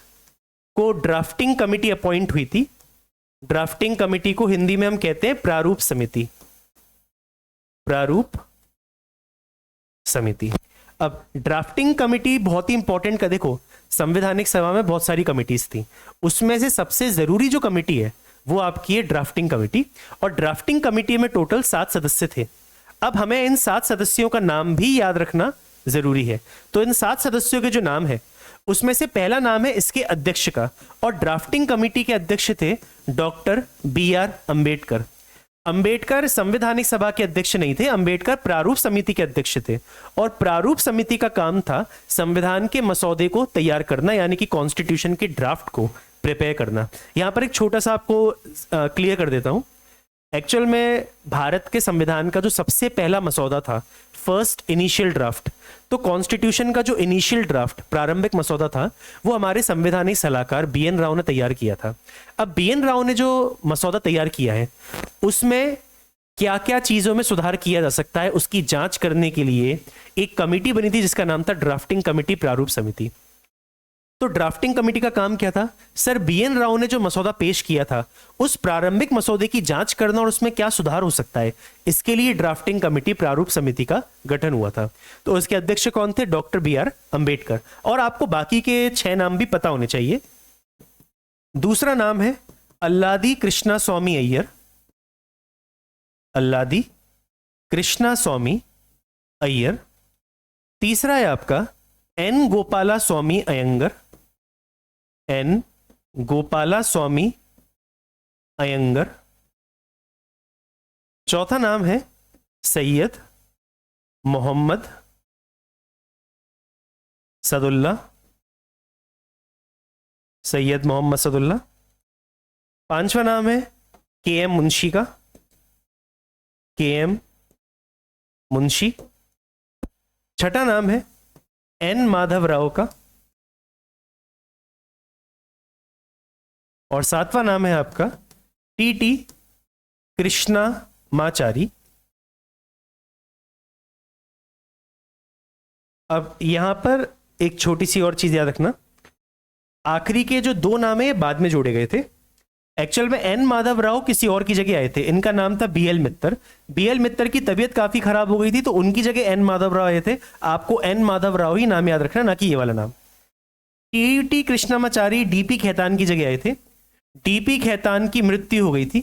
को ड्राफ्टिंग कमिटी अपॉइंट हुई थी। ड्राफ्टिंग कमिटी को हिंदी में हम कहते हैं प्रारूप समिति, प्रारूप समिति। अब ड्राफ्टिंग कमिटी बहुत ही इंपॉर्टेंट का, देखो संवैधानिक सभा में बहुत सारी कमिटीज थी, उसमें से सबसे जरूरी जो कमिटी है वो आपकी है ड्राफ्टिंग कमिटी। और ड्राफ्टिंग कमिटी में टोटल 7 सदस्य थे। अब हमें इन 7 सदस्यों का नाम भी याद रखना जरूरी है। तो इन 7 सदस्यों के जो नाम है उसमें से पहला नाम है इसके अध्यक्ष का, और ड्राफ्टिंग कमिटी के अध्यक्ष थे डॉक्टर BR अंबेडकर। अंबेडकर संवैधानिक सभा के अध्यक्ष नहीं थे, अंबेडकर प्रारूप समिति के अध्यक्ष थे। और प्रारूप समिति का काम था संविधान के मसौदे को तैयार करना, यानी कि कॉन्स्टिट्यूशन के ड्राफ्ट को प्रिपेयर करना। यहां पर एक छोटा सा आपको क्लियर कर देता हूं एक्चुअल में भारत के संविधान का जो सबसे पहला मसौदा था, फर्स्ट इनिशियल ड्राफ्ट, तो कॉन्स्टिट्यूशन का जो इनिशियल ड्राफ्ट प्रारंभिक मसौदा था वो हमारे संवैधानिक सलाहकार बीएन राव ने तैयार किया था। अब बीएन राव ने जो मसौदा तैयार किया है उसमें क्या क्या चीजों में सुधार किया जा सकता है उसकी जांच करने के लिए एक कमेटी बनी थी जिसका नाम था ड्राफ्टिंग कमेटी प्रारूप समिति। तो ड्राफ्टिंग कमेटी का काम क्या था? सर बीएन राव ने जो मसौदा पेश किया था उस प्रारंभिक मसौदे की जांच करना और उसमें क्या सुधार हो सकता है, इसके लिए ड्राफ्टिंग कमेटी प्रारूप समिति का गठन हुआ था। तो उसके अध्यक्ष कौन थे? Doctor BR Ambedkar. और आपको बाकी के 6 नाम भी पता होने चाहिए। दूसरा नाम है अल्लादी कृष्णा स्वामी अय्यर, अल्लादी कृष्णा स्वामी अय्यर। तीसरा है आपका एन गोपाला स्वामी अयंगर, एन गोपाला स्वामी अयंगर। चौथा नाम है सैयद मोहम्मद सदुल्ला, सैयद मोहम्मद सदुल्ला। पांचवा नाम है KM मुंशी का, KM मुंशी। छठा नाम है N माधव राव का। और सातवां नाम है आपका TT कृष्णा माचारी। अब यहां पर एक छोटी सी और चीज याद रखना, आखिरी के जो 2 नाम है बाद में जोड़े गए थे। एक्चुअल में N माधव राव किसी और की जगह आए थे, इनका नाम था BL मित्तर। BL मित्तर की तबीयत काफी खराब हो गई थी तो उनकी जगह N माधव राव आए थे। आपको N माधव राव ही नाम याद रखना, ना कि ये वाला नाम। TT कृष्णामाचारी DP खेतान की जगह आए थे। DP खेतान की मृत्यु हो गई थी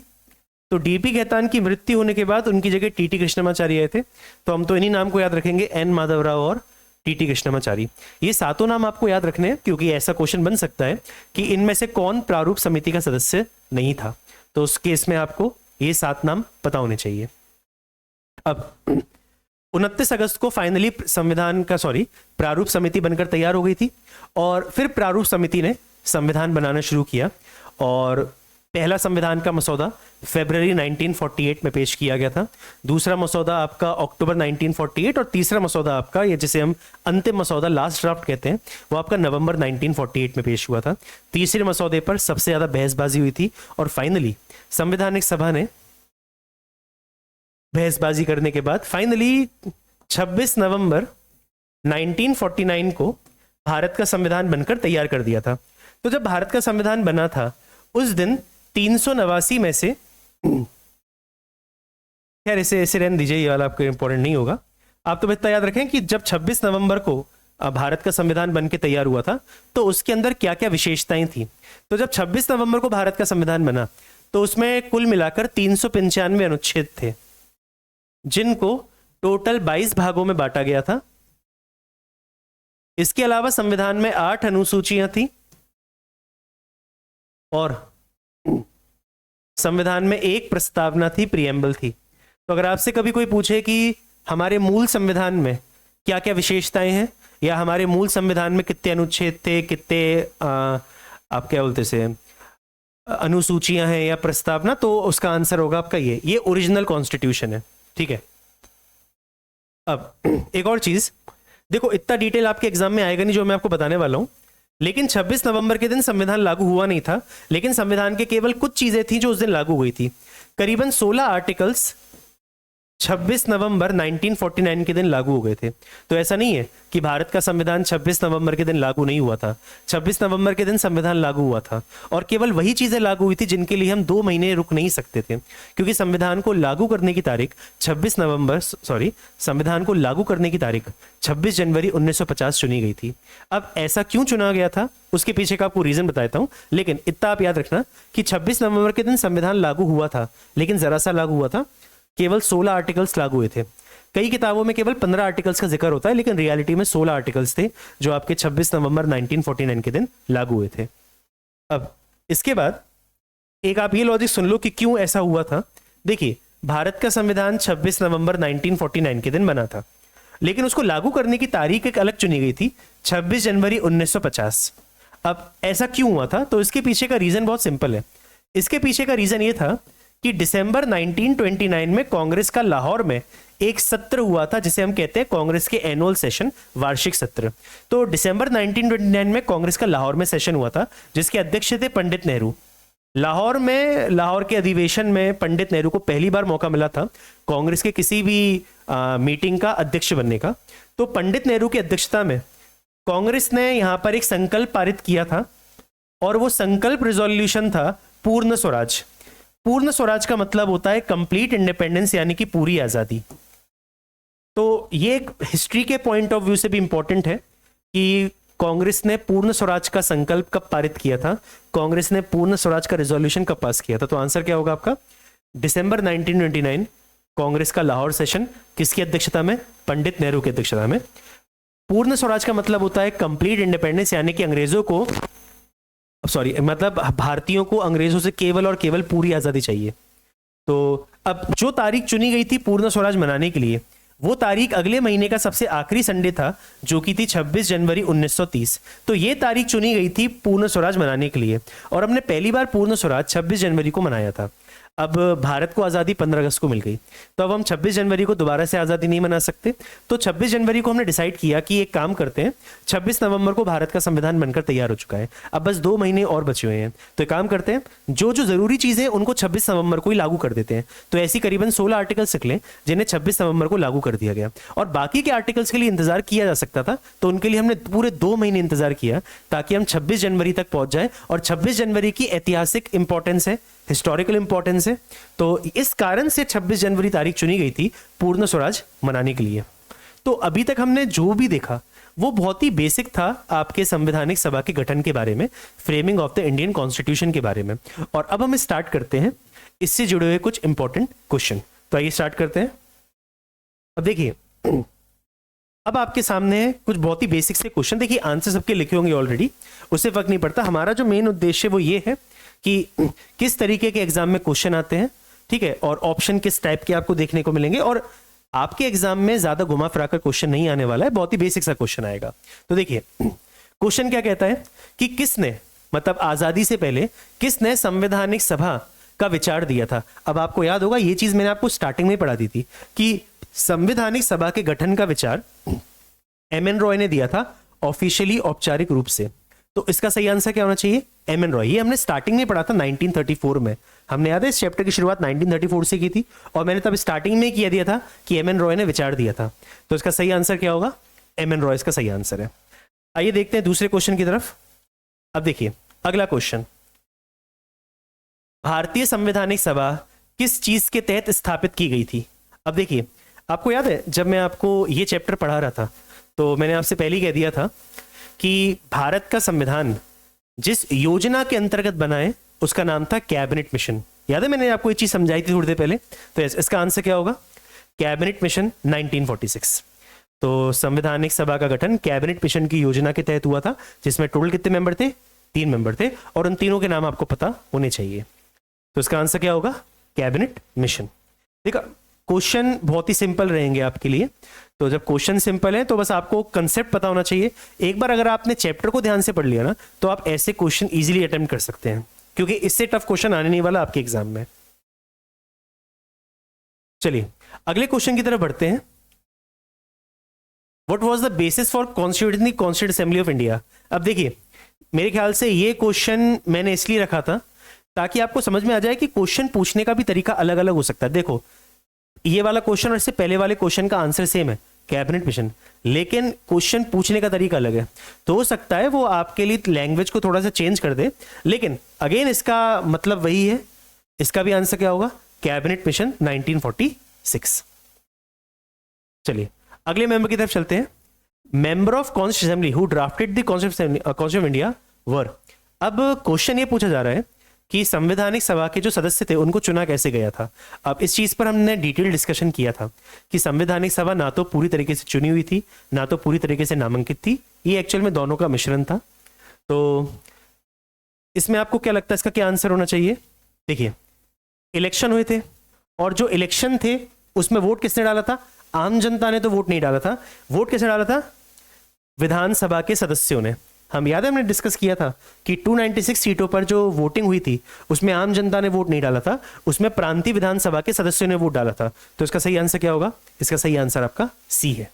तो DP खेतान की मृत्यु होने के बाद उनकी जगह TT कृष्णामाचारी आए थे। तो हम तो इन्हीं नाम को याद रखेंगे, N माधव राव और TT कृष्णामाचारी। ये सातों नाम आपको याद रखने हैं क्योंकि ऐसा क्वेश्चन बन सकता है कि इनमें से कौन प्रारूप समिति का सदस्य नहीं था। तो उस केस में आपको ये 7 नाम पता होने चाहिए। अब 29 अगस्त को फाइनली प्रारूप समिति बनकर तैयार हो गई थी और फिर प्रारूप समिति ने संविधान बनाना शुरू किया और पहला संविधान का मसौदा फरवरी 1948 में पेश किया गया था। दूसरा मसौदा आपका अक्टूबर 1948 और तीसरा मसौदा आपका, ये जिसे हम अंतिम मसौदा लास्ट ड्राफ्ट कहते हैं, वो आपका नवंबर 1948 में पेश हुआ था। तीसरे मसौदे पर सबसे ज्यादा बहसबाजी हुई थी और फाइनली संवैधानिक सभा ने बहसबाजी करने के बाद फाइनली 26 नवंबर 1949 को भारत का संविधान बनकर तैयार कर दिया था। तो जब भारत का संविधान बना था उस दिन 389 में से, खैर इसे रहने दीजिए, ये वाला आपको इंपॉर्टेंट नहीं होगा। आप तो इतना याद रखें कि जब 26 नवंबर को भारत का संविधान बनकर तैयार हुआ था तो उसके अंदर क्या क्या विशेषताएं थी। तो जब 26 नवंबर को भारत का संविधान बना तो उसमें कुल मिलाकर 395 अनुच्छेद थे जिनको टोटल 22 भागों में बांटा गया था। इसके अलावा संविधान में 8 अनुसूचियां थी और संविधान में एक प्रस्तावना थी, प्रीएम्बल थी। तो अगर आपसे कभी कोई पूछे कि हमारे मूल संविधान में क्या क्या विशेषताएं हैं या हमारे मूल संविधान में कितने अनुच्छेद थे, कितने आप क्या बोलते से अनुसूचियां हैं या प्रस्तावना, तो उसका आंसर होगा आपका ये ओरिजिनल कॉन्स्टिट्यूशन है। ठीक है। अब एक और चीज देखो, इतना डिटेल आपके एग्जाम में आएगा नहीं जो मैं आपको बताने वाला हूं, लेकिन 26 नवंबर के दिन संविधान लागू हुआ नहीं था, लेकिन संविधान के केवल कुछ चीजें थी जो उस दिन लागू हुई थी। करीबन 16 आर्टिकल्स 26 नवंबर 1949 के दिन लागू हो गए थे। तो ऐसा नहीं है कि भारत का संविधान 26 नवंबर के दिन लागू नहीं हुआ था। 26 नवंबर के दिन संविधान लागू हुआ था और केवल वही चीजें लागू हुई थी जिनके लिए हम 2 महीने रुक नहीं सकते थे, क्योंकि संविधान को लागू करने की तारीख 26 जनवरी 1950 चुनी गई थी। अब ऐसा क्यों चुना गया था उसके पीछे का आपको रीजन बताता हूं, लेकिन इतना आप याद रखना कि 26 नवंबर के दिन संविधान लागू हुआ था, लेकिन जरा सा लागू हुआ था, केवल 16 आर्टिकल्स लागू हुए थे। कई किताबों में केवल 15 आर्टिकल्स का जिक्र होता है, लेकिन रियलिटी में 16 आर्टिकल्स थे जो आपके 26 नवंबर 1949 के दिन लागू हुए थे। अब इसके बाद एक आप ये लॉजिक सुन लो कि क्यों ऐसा हुआ था। देखिए, भारत का संविधान 26 नवंबर 1949 के दिन बना था, लेकिन उसको लागू करने की तारीख एक अलग चुनी गई थी, 26 जनवरी 1950। अब ऐसा क्यों हुआ था? तो इसके पीछे का रीजन बहुत सिंपल है। इसके पीछे का रीजन ये था कि दिसंबर 1929 में कांग्रेस का लाहौर में एक सत्र हुआ था जिसे हम कहते हैं कांग्रेस के एनुअल सेशन, वार्षिक सत्र। तो दिसंबर 1929 में कांग्रेस का लाहौर में सेशन हुआ था जिसके अध्यक्ष थे पंडित नेहरू। लाहौर के अधिवेशन में पंडित नेहरू को पहली बार मौका मिला था कांग्रेस के किसी भी मीटिंग का अध्यक्ष बनने का। तो पंडित नेहरू की अध्यक्षता में कांग्रेस ने यहां पर एक संकल्प पारित किया था और वो संकल्प रिजोल्यूशन था पूर्ण स्वराज। पूर्ण स्वराज का मतलब होता है कंप्लीट इंडिपेंडेंस, यानी कि पूरी आजादी। तो ये एक हिस्ट्री के पॉइंट ऑफ व्यू से भी इंपॉर्टेंट है कि कांग्रेस ने पूर्ण स्वराज का संकल्प कब पारित किया था, कांग्रेस ने पूर्ण स्वराज का रिजोल्यूशन कब पास किया था। तो आंसर क्या होगा आपका, दिसंबर 1929 कांग्रेस का लाहौर सेशन, किसकी अध्यक्षता में, पंडित नेहरू की अध्यक्षता में। पूर्ण स्वराज का मतलब होता है कंप्लीट इंडिपेंडेंस, यानी कि अंग्रेजों को मतलब भारतीयों को अंग्रेजों से केवल और केवल पूरी आजादी चाहिए। तो अब जो तारीख चुनी गई थी पूर्ण स्वराज मनाने के लिए, वो तारीख अगले महीने का सबसे आखिरी संडे था जो कि थी 26 जनवरी 1930। तो ये तारीख चुनी गई थी पूर्ण स्वराज मनाने के लिए और हमने पहली बार पूर्ण स्वराज 26 जनवरी को मनाया था। अब भारत को आज़ादी 15 अगस्त को मिल गई, तो अब हम 26 जनवरी को दोबारा से आज़ादी नहीं मना सकते। तो 26 जनवरी को हमने डिसाइड किया कि एक काम करते हैं, 26 नवंबर को भारत का संविधान बनकर तैयार हो चुका है, अब बस 2 महीने और बचे हुए हैं। तो एक काम करते हैं, जो जो ज़रूरी चीज़ें उनको 26 नवंबर को ही लागू कर देते हैं। तो ऐसी करीबन 16 आर्टिकल्स निकले जिन्हें 26 नवंबर को लागू कर दिया गया और बाकी के आर्टिकल्स के लिए इंतजार किया जा सकता था, तो उनके लिए हमने पूरे 2 महीने इंतजार किया ताकि हम 26 जनवरी तक पहुंच जाए। और 26 जनवरी की ऐतिहासिक इंपॉर्टेंस है, हिस्टोरिकल इंपॉर्टेंस है, तो इस कारण से 26 जनवरी तारीख चुनी गई थी पूर्ण स्वराज मनाने के लिए। तो अभी तक हमने जो भी देखा वो बहुत ही बेसिक था आपके संवैधानिक सभा के गठन के बारे में, framing of the Indian constitution के बारे में। और अब हम स्टार्ट करते हैं इससे जुड़े हुए कुछ इंपॉर्टेंट क्वेश्चन। तो आइए स्टार्ट करते हैं। अब देखिए, अब आपके सामने कुछ बहुत ही बेसिक से क्वेश्चन, देखिए आंसर सबके लिखे होंगे ऑलरेडी, उससे फर्क नहीं पड़ता। हमारा जो मेन उद्देश्य वो ये है कि किस तरीके के एग्जाम में क्वेश्चन आते हैं, ठीक है, और ऑप्शन किस टाइप के आपको देखने को मिलेंगे। और आपके एग्जाम में ज्यादा घुमा फिरा कर क्वेश्चन नहीं आने वाला है, बहुत ही बेसिक सा क्वेश्चन आएगा। तो देखिए क्वेश्चन क्या कहता है कि किसने, मतलब आजादी से पहले किसने संवैधानिक सभा का विचार दिया था। अब आपको याद होगा ये चीज मैंने आपको स्टार्टिंग में पढ़ा दी थी कि संवैधानिक सभा के गठन का विचार एम.एन. रॉय ने दिया था ऑफिशियली, औपचारिक रूप से। तो इसका सही आंसर क्या होना चाहिए, एम.एन. रॉय। ये हमने स्टार्टिंग में पढ़ा था 1934 में, हमने याद है इस चैप्टर की शुरुआत 1934 से की थी और मैंने तब स्टार्टिंग में किया दिया था कि एम.एन. रॉय ने विचार दिया था। तो इसका सही आंसर क्या होगा, एम.एन. रॉय इसका सही आंसर है। आइए देखते हैं दूसरे क्वेश्चन की तरफ। अब देखिए अगला क्वेश्चन, भारतीय संवैधानिक सभा किस चीज के तहत स्थापित की गई थी। अब देखिए आपको याद है जब मैं आपको ये चैप्टर पढ़ा रहा था तो मैंने आपसे पहले ही कह दिया था कि भारत का संविधान जिस योजना के अंतर्गत बना है उसका नाम था कैबिनेट मिशन। याद है मैंने आपको ये चीज समझाई थी थोड़ी देर पहले। तो इसका आंसर क्या होगा, कैबिनेट मिशन 1946। तो संवैधानिक सभा का गठन कैबिनेट मिशन की योजना के तहत हुआ था जिसमें टोटल कितने मेंबर थे, 3 मेंबर थे और उन तीनों के नाम आपको पता होने चाहिए। तो इसका आंसर क्या होगा, कैबिनेट मिशन। देखा क्वेश्चन बहुत ही सिंपल रहेंगे आपके लिए। तो जब क्वेश्चन सिंपल है तो बस आपको कंसेप्ट पता होना चाहिए। एक बार अगर आपने चैप्टर को ध्यान से पढ़ लिया ना तो आप ऐसे क्वेश्चन इजीली अटेम्प्ट कर सकते हैं, क्योंकि इससे टफ क्वेश्चन आने नहीं वाला आपके एग्जाम में। चलिए अगले क्वेश्चन की तरफ बढ़ते हैं। What was the basis for constituting the constituent assembly of India. अब देखिए मेरे ख्याल से ये क्वेश्चन मैंने इसलिए रखा था ताकि आपको समझ में आ जाए कि क्वेश्चन पूछने का भी तरीका अलग अलग हो सकता है। देखो ये वाला क्वेश्चन और इससे पहले वाले क्वेश्चन का आंसर सेम है, कैबिनेट मिशन, लेकिन क्वेश्चन पूछने का तरीका अलग है। तो हो सकता है वो आपके लिए लैंग्वेज को थोड़ा सा चेंज कर दे, लेकिन अगेन इसका मतलब वही है। इसका भी आंसर क्या होगा, कैबिनेट मिशन 1946। चलिए अगले मेंबर की तरफ चलते हैं। Member of constituent assembly who drafted the constitution of India were. अब क्वेश्चन ये पूछा जा रहा है कि संवैधानिक सभा के जो सदस्य थे उनको चुना कैसे गया था। अब इस चीज पर हमने डिटेल डिस्कशन किया था कि संवैधानिक सभा ना तो पूरी तरीके से चुनी हुई थी ना तो पूरी तरीके से नामांकित थी, ये एक्चुअल में दोनों का मिश्रण था। तो इसमें आपको क्या लगता है इसका क्या आंसर होना चाहिए। देखिए इलेक्शन हुए थे और जो इलेक्शन थे उसमें वोट किसने डाला था, आम जनता ने तो वोट नहीं डाला था। वोट किसने डाला था, विधानसभा के सदस्यों ने। हम याद है हमने डिस्कस किया था कि 296 सीटों पर जो वोटिंग हुई थी उसमें आम जनता ने वोट नहीं डाला था, उसमें प्रांतीय विधानसभा के सदस्यों ने वोट डाला था। तो इसका सही आंसर क्या होगा? इसका सही आंसर आपका सी है।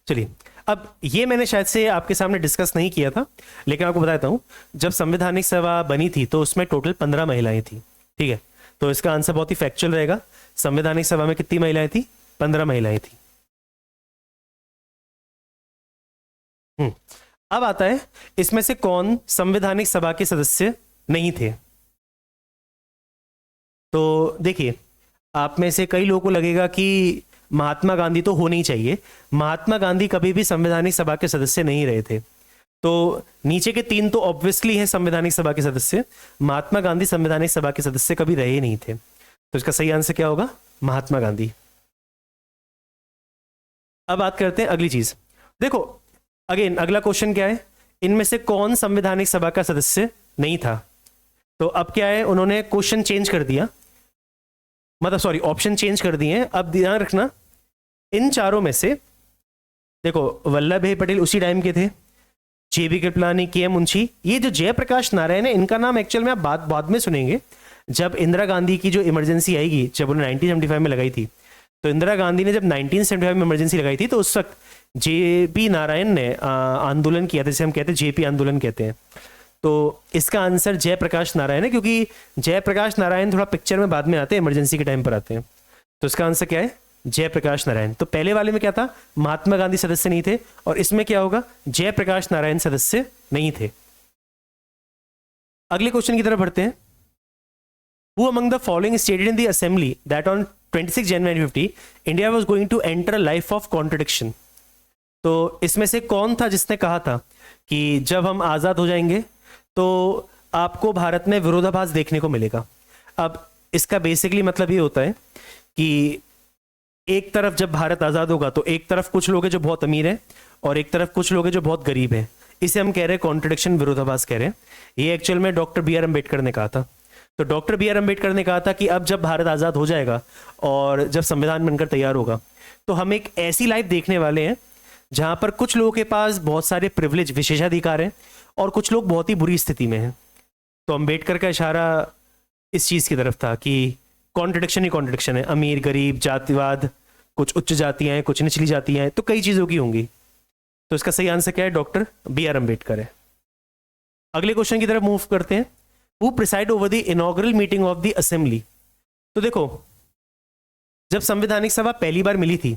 चलिए, अब ये मैंने शायद से आपके सामने डिस्कस नहीं किया था, लेकिन आपको बताता हूं, जब संवैधानिक सभा बनी थी तो उसमें टोटल 15 महिलाएं थी। ठीक है, तो इसका आंसर बहुत ही फैक्चुअल रहेगा। संवैधानिक सभा में कितनी महिलाएं थी? 15 महिलाएं थी। अब आता है इसमें से कौन संवैधानिक सभा के सदस्य नहीं थे। तो देखिए, आप में से कई लोगों को लगेगा कि महात्मा गांधी तो होने ही चाहिए। महात्मा गांधी कभी भी संवैधानिक सभा के सदस्य नहीं रहे थे। तो नीचे के 3 तो ऑब्वियसली हैं संवैधानिक सभा के सदस्य। महात्मा गांधी संवैधानिक सभा के सदस्य कभी रहे नहीं थे। तो इसका सही आंसर क्या होगा? महात्मा गांधी। अब बात करते हैं अगली चीज। देखो, अगेन अगला क्वेश्चन क्या है? इनमें से कौन संवैधानिक सभा का सदस्य नहीं था? तो अब क्या है, उन्होंने क्वेश्चन चेंज कर दिया, मतलब सॉरी ऑप्शन चेंज कर दिए हैं। अब ध्यान रखना, इन चारों में से देखो, वल्लभ भाई पटेल उसी टाइम के थे, जेबी कृपलानी, के एम मुंशी। ये जो जयप्रकाश नारायण है, इनका नाम एक्चुअल में आप बाद में सुनेंगे जब इंदिरा गांधी की जो इमरजेंसी आएगी, जब उन्होंने 1975 में लगाई थी। तो इंदिरा गांधी ने जब 1975 में इमरजेंसी लगाई थी तो उस वक्त जेपी नारायण ने आंदोलन किया था, जिसे हम कहते हैं जेपी आंदोलन कहते हैं। तो इसका आंसर जयप्रकाश नारायण है, क्योंकि जयप्रकाश नारायण थोड़ा पिक्चर में बाद में आते हैं, इमरजेंसी के टाइम पर आते हैं। तो इसका आंसर क्या है? जयप्रकाश नारायण। तो पहले वाले में क्या था? महात्मा गांधी सदस्य नहीं थे, और इसमें क्या होगा? जयप्रकाश नारायण सदस्य नहीं थे। अगले क्वेश्चन की तरफ बढ़ते हैं। Who among the following stated in the assembly that on 26 January 1950 India was going to enter a life of contradiction? तो इसमें से कौन था जिसने कहा था कि जब हम आज़ाद हो जाएंगे तो आपको भारत में विरोधाभास देखने को मिलेगा? अब इसका बेसिकली मतलब ये होता है कि एक तरफ जब भारत आज़ाद होगा तो एक तरफ कुछ लोग हैं जो बहुत अमीर हैं और एक तरफ कुछ लोग हैं जो बहुत गरीब हैं। इसे हम कह रहे हैं कॉन्ट्रडिक्शन, विरोधाभास कह रहे हैं। ये एक्चुअल में डॉक्टर बी आर अम्बेडकर ने कहा था। तो डॉक्टर बी आर अम्बेडकर ने कहा था कि अब जब भारत आज़ाद हो जाएगा और जब संविधान बनकर तैयार होगा तो हम एक ऐसी लाइफ देखने वाले हैं जहां पर कुछ लोगों के पास बहुत सारे प्रिविलेज, विशेषाधिकार हैं, और कुछ लोग बहुत ही बुरी स्थिति में हैं। तो अम्बेडकर का इशारा इस चीज़ की तरफ था कि कॉन्ट्रडिक्शन ही कॉन्ट्रडिक्शन है, अमीर गरीब, जातिवाद, कुछ उच्च जातियां हैं, कुछ निचली जातियां हैं, तो कई चीज़ों की होंगी। तो इसका सही आंसर क्या है? डॉक्टर बी आर अम्बेडकर है। अगले क्वेश्चन की तरफ मूव करते हैं। Who preside over the inaugural meeting of the assembly? तो देखो, जब संवैधानिक सभा पहली बार मिली थी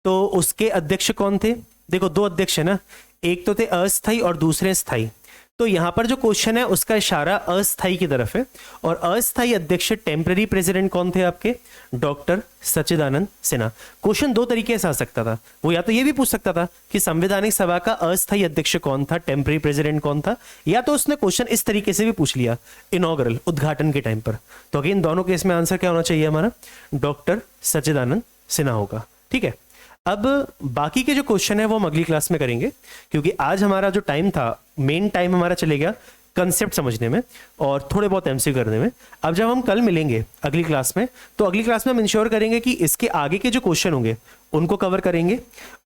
तो उसके अध्यक्ष कौन थे? देखो, 2 अध्यक्ष है ना, एक तो थे अस्थाई और दूसरे स्थाई। तो यहां पर जो क्वेश्चन है उसका इशारा अस्थाई की तरफ है, और अस्थाई अध्यक्ष टेम्पररी प्रेसिडेंट कौन थे आपके? डॉक्टर सच्चिदानंद सिन्हा। क्वेश्चन 2 तरीके से आ सकता था। वो या तो ये भी पूछ सकता था कि संवैधानिक सभा का अस्थाई अध्यक्ष कौन था, टेम्पररी प्रेसिडेंट कौन था, या तो उसने क्वेश्चन इस तरीके से भी पूछ लिया, इनॉग्रल, उद्घाटन के टाइम पर। तो अगेन दोनों केस में आंसर क्या होना चाहिए हमारा? डॉक्टर सच्चिदानंद सिन्हा होगा। ठीक है, अब बाकी के जो क्वेश्चन है वो हम अगली क्लास में करेंगे, क्योंकि आज हमारा जो टाइम था, मेन टाइम हमारा चले गया कंसेप्ट समझने में और थोड़े बहुत एमसीक्यू करने में। अब जब हम कल मिलेंगे अगली क्लास में, तो अगली क्लास में हम इंश्योर करेंगे कि इसके आगे के जो क्वेश्चन होंगे उनको कवर करेंगे,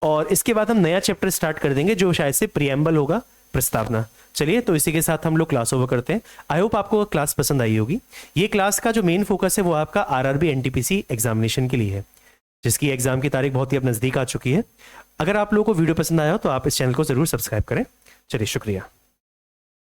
और इसके बाद हम नया चैप्टर स्टार्ट कर देंगे जो शायद से प्रीएम्बल होगा, प्रस्तावना। चलिए, तो इसी के साथ हम लोग क्लास ओवर करते हैं। आई होप आपको क्लास पसंद आई होगी। ये क्लास का जो मेन फोकस है वो आपका आरआरबी एनटीपीसी एग्जामिनेशन के लिए है, जिसकी एग्जाम की तारीख बहुत ही अब नज़दीक आ चुकी है। अगर आप लोगों को वीडियो पसंद आया हो तो आप इस चैनल को ज़रूर सब्सक्राइब करें। चलिए, शुक्रिया।